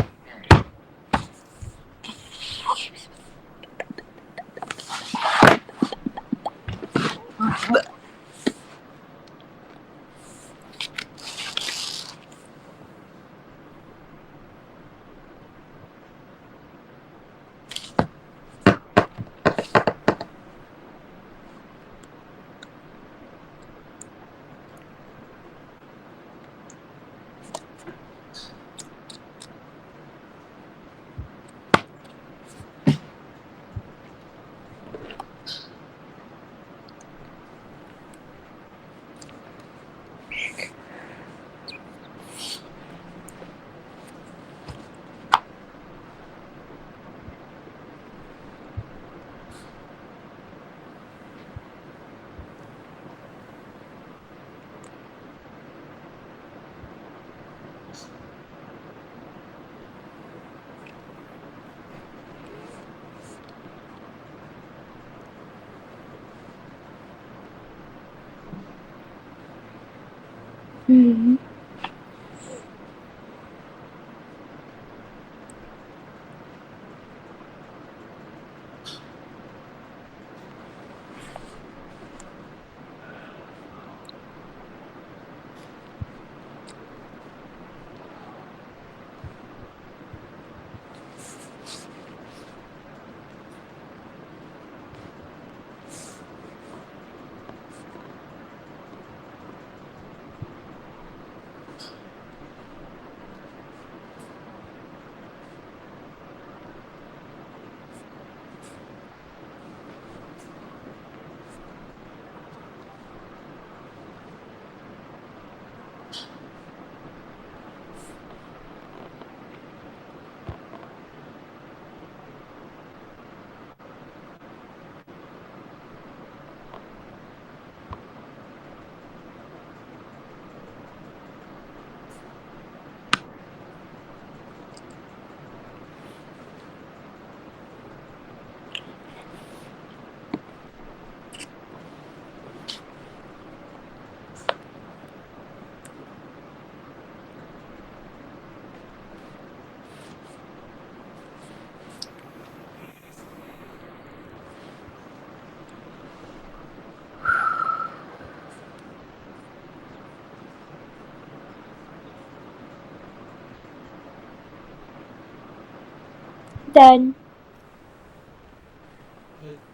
Done.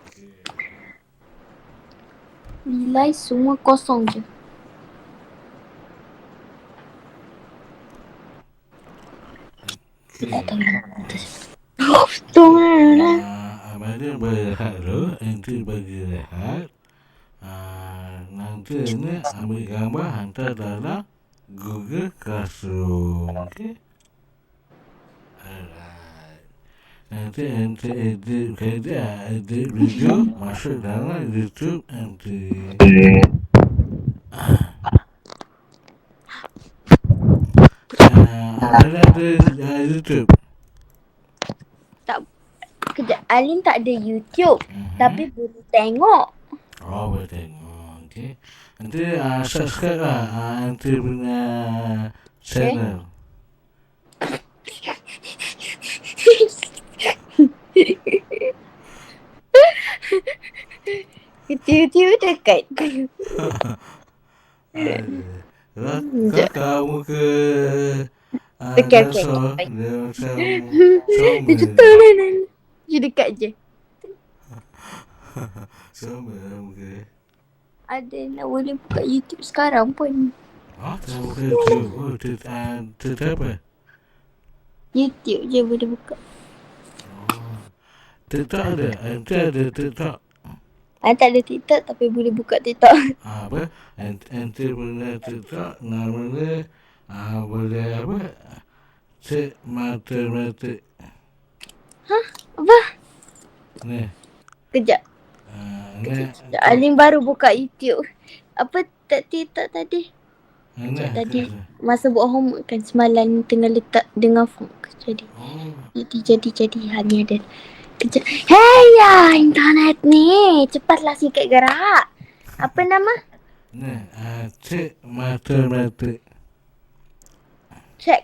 Okey. Nilai semua kosong je. Okey. Betul lah. Abang berehat dulu. Nanti bagi rehat. Nanti ni ambil gambar hantar dalam Google Classroom. Okey? Alright. Nanti edit video masuk dalam YouTube nanti. Abang ada YouTube. Tak, kejap. Alin tak ada YouTube. Tapi boleh tengok. Oh, boleh tengok. Okey. Nanti subscribe lah nanti punya channel. Tiba-tiba dekat. Kakak muka Okey. dinosaur, dia macam Dia comel. betul. Dia dekat je. Comel muka. Ada nak boleh buka YouTube sekarang pun. Tak buka YouTube. Oh, tu apa? YouTube je boleh buka. TikTok ada? Nanti ada TikTok. Tak ada TikTok tapi boleh buka TikTok. Apa? Nanti punya TikTok namanya boleh apa? Cik matematik. Apa? Ni. Kejap. Ni. Alin baru buka YouTube. Apa TikTok tadi? Ni. Tadi masa buat homework kan semalam tengah letak dengar phone. Jadi. Jadi hanya ada. Kejap. Hey ya internet ni. Cepatlah sikit gerak. Apa nama? Ni. Cik matematik. Check.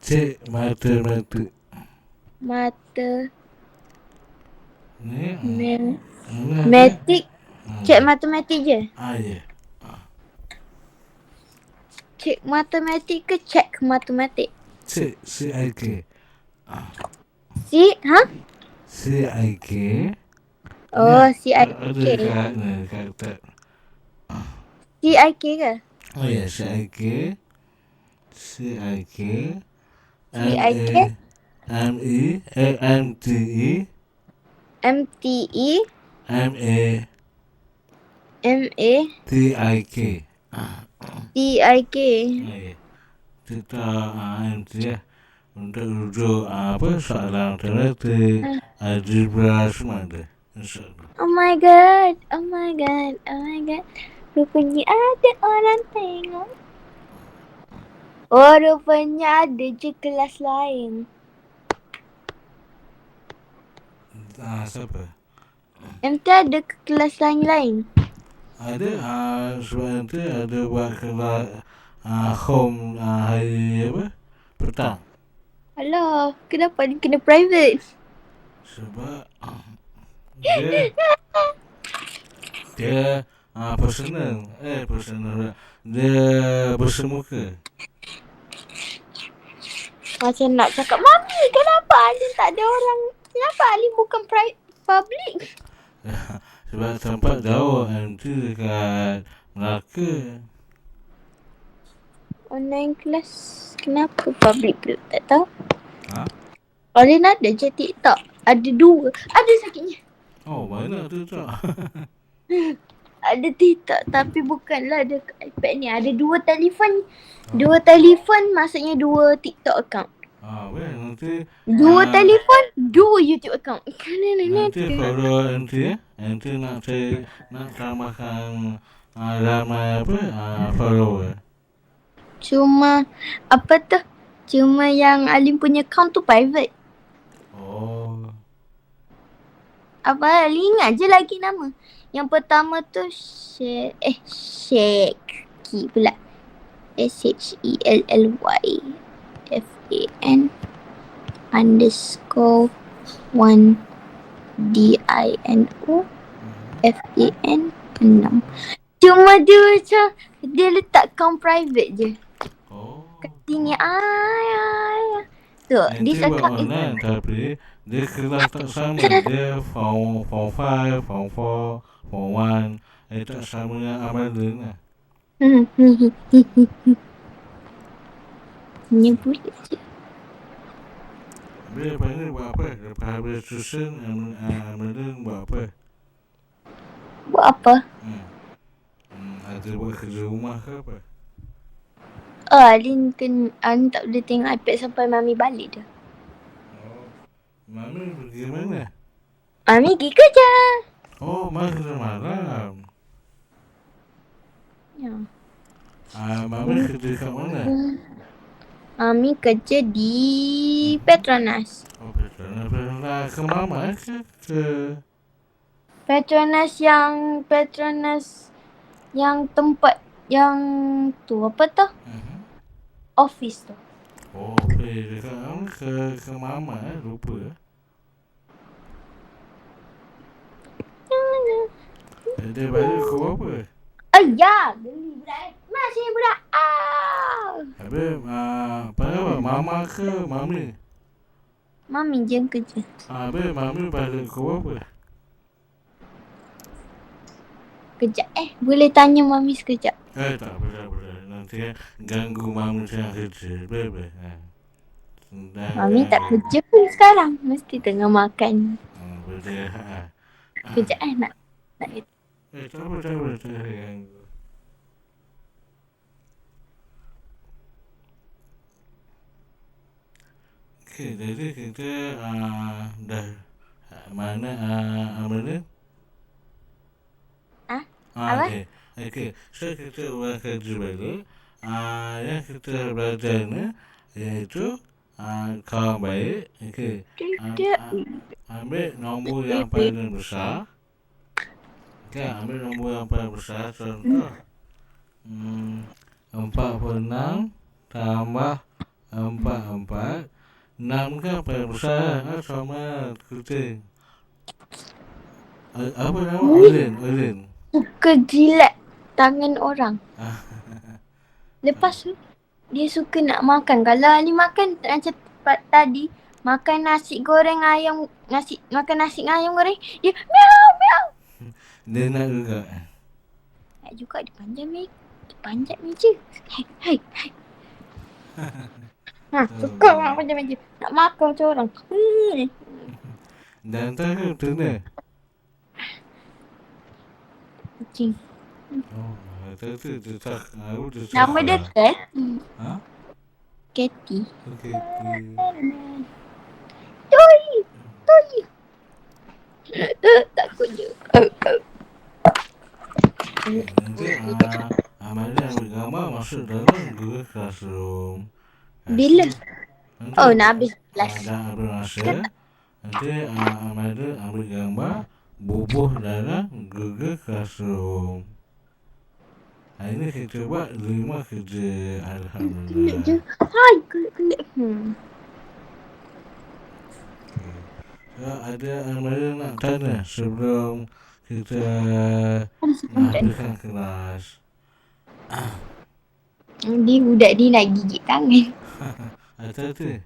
Cik matematik. Mata. Ni. Matik. Cek matematik je. Ya. Cek matematik ke cek matematik? Cik CIK. CIK. Oh, Ada CIK. dekat tab. CIK ke? Oh ya, CIK. CIK. CIK. MTE. MTE. MA. MA. TIK. TIK. Kita MT untuk rujuk soalan matematik, algebra semua ada. InsyaAllah. Oh my god. Rupanya ada orang tengok. Oh, rupanya ada je kelas lain. Siapa? MT ada ke kelas lain-lain? Ada sebab nanti ada buat kelas home hari apa? Petang. Alah, kenapa ni kena private? Sebab dia personal. Dia bersemuka. Macam nak cakap, Mami, kenapa Alin tak ada orang? Kenapa Alin bukan public? Sebab tempat jauh nanti dekat Melaka. Online class, kenapa public pula? Tak tahu. Alin ada je TikTok. Ada 2. Ada sakitnya. Oh, banyak tu tak? Ada TikTok tapi bukanlah ada iPad ni. Ada 2 telefon. 2 telefon maksudnya 2 TikTok account. Nanti 2 telefon, 2 YouTube account. nanti follow nanti nanti nak tambahkan ramai follower. Cuma yang Alin punya account tu private. Oh. Apa Alin ingat je lagi nama. Yang pertama tu Sheki pula. SHELLY FAN_1DINO FAN 6. Cuma dia macam dia letak account private je. Oh. Katanya ayah. Tu, dia Nanti buat cakap online tapi dia kelas tak sama. Dia form 5, form 4, form 1. Tak sama dengan Amalin lah. Ni boleh je. Habis lepas ni buat apa? Lepas habis tuition, Amalin buat apa? Buat apa? Ada buat kerja rumah ke apa? Alin tak boleh tengok iPad sampai Mami balik dah. Oh, Mami pergi mana? Mami pergi kerja. Oh, kerja malam. Ya. Mami kerja kat mana? Mami kerja di Petronas. Oh, Petronas ke Mama ke? Petronas yang tempat yang tu apa tu? Office tu. Oh, pergi dekat ke Mama lupa. Dia balik ke apa? Ya, geli budak. Masih budak. Habis, apa Mama ke Mami? Mami je yang kerja. Habis Mami balik ke apa? Kejap boleh tanya Mami sekejap. Tak boleh. Nanti ganggu Mami tengah kerja. Boleh. Mami tak kerja pun sekarang. Mesti tengah makan. Boleh. Kejap nak Tak boleh ganggu. Okay, jadi kita dah mana Amalin? Apa? Okay. So kita ulang kerja balik. Yang kita belajar ni iaitu kawan baik. Okay. Ambil nombor yang paling besar. Okay, ambil nombor yang paling besar. Contoh 46 tambah 44. 6 kan paling besar. Sama kucing. Apa nama? Olin. Suka jilat tangan orang. Lepas tu dia suka nak makan. Kalau Ali makan macam tadi, makan nasi goreng ayam, makan nasi dengan ayam goreng, dia miau. Dia nak juga. Nak juga dia panjat meja. Hai. Suka orang panjat meja. Nak makan macam orang. Dan tahu tu ni. Kucing. Tu dia tak tahu dia. Nama dia Cathy. Cathy. Okey. Toy. Takut je. Nanti Amalia ambil gambar masuk dalam Google Classroom. Bila? Nak habis kelas. Dah habis masa. Nanti Amalia ambil gambar bubuh dalam Google Classroom. Hari ni kita buat 5 kerja. Alhamdulillah. Kelik je. Hai, kelik. So, ada Amalia nak tanya sebelum kita habiskan kelas. Budak dia nak gigit tangan. Hati-hati.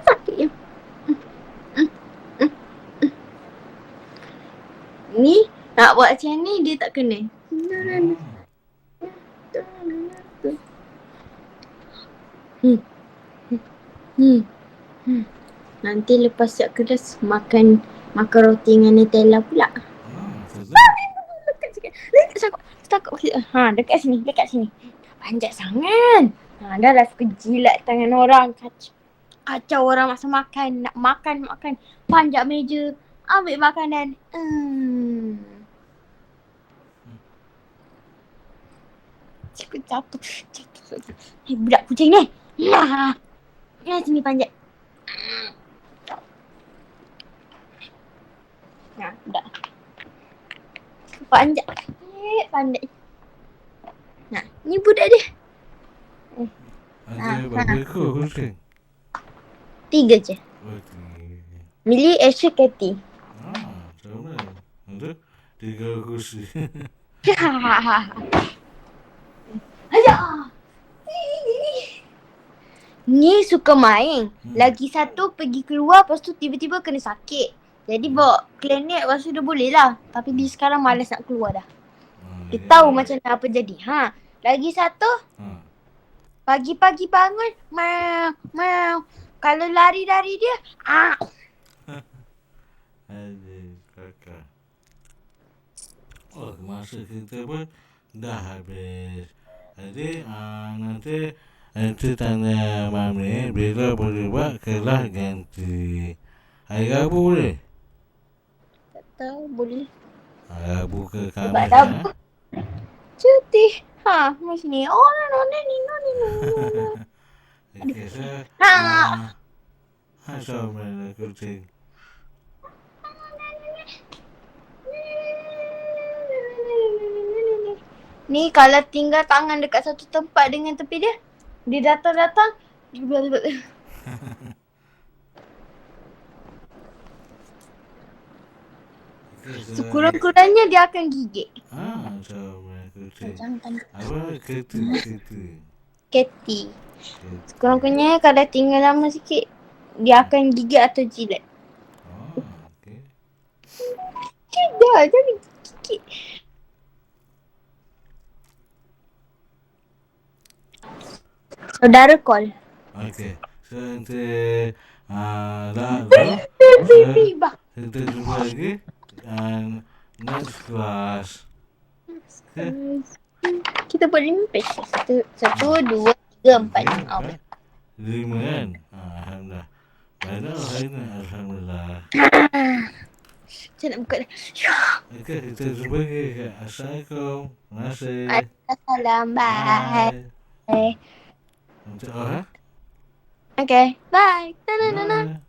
Sakit ya. Ni nak buat macam ni dia tak kena. Nanti lepas siap kelas makan roti dengan Nutella pula. Takut. Dekat sini. Panjat sangat. Dah lah suka jilat tangan orang. Kacau orang masa makan. Nak makan. Panjat meja. Ambil makanan. Cikgu jatuh. Budak kucing ni. Sini panjat. Budak. Panjat. Pandai. Ni budak dia. Ada berapa ekor kucing? 3 je. Millie, Asher, Cathy. Sama. Ada 3 kursi. Ni suka main. Lagi satu pergi keluar lepas tu tiba-tiba kena sakit. Jadi bawa klinik lepas tu dia boleh lah. Tapi dia sekarang malas nak keluar dah. Dia tahu macam mana apa jadi. Lagi satu pagi-pagi bangun mau. Kalau lari-lari dia Aduh, kakak. Oh, masa kita pun dah habis. Jadi, nanti tanya Mami bila boleh buat kelas ganti. Hari Rabu boleh? tak tahu boleh. Hari Rabu ke Sebab Khamis dah ya? cuti. Macam ni. No. Okey, so, Assalamualaikum kucing. Ni kalau tinggal tangan dekat satu tempat dengan tepi dia, dia datang. Sekurang-kurangnya dia akan gigit. Assalamualaikum kucing. Jangan Apa kereta? Keti. Sekurang-kurangnya kalau tinggal lama sikit, dia akan gigit atau jilat. Oh, okey. Tidak, jangan gigit. Saudara call. Okey. So, nanti dah kita jumpa lagi next class. Kita buat 5 pages. 1, 2, 3, 4. 5 kan? Alhamdulillah. Banyak lainnya Alhamdulillah. Saya nak buka dah. Okey, kita jumpa lagi. Assalamualaikum. Terima kasih. Assalam. Bye. Untuk orang? Okay. Bye. Ta-da-da-da. Bye.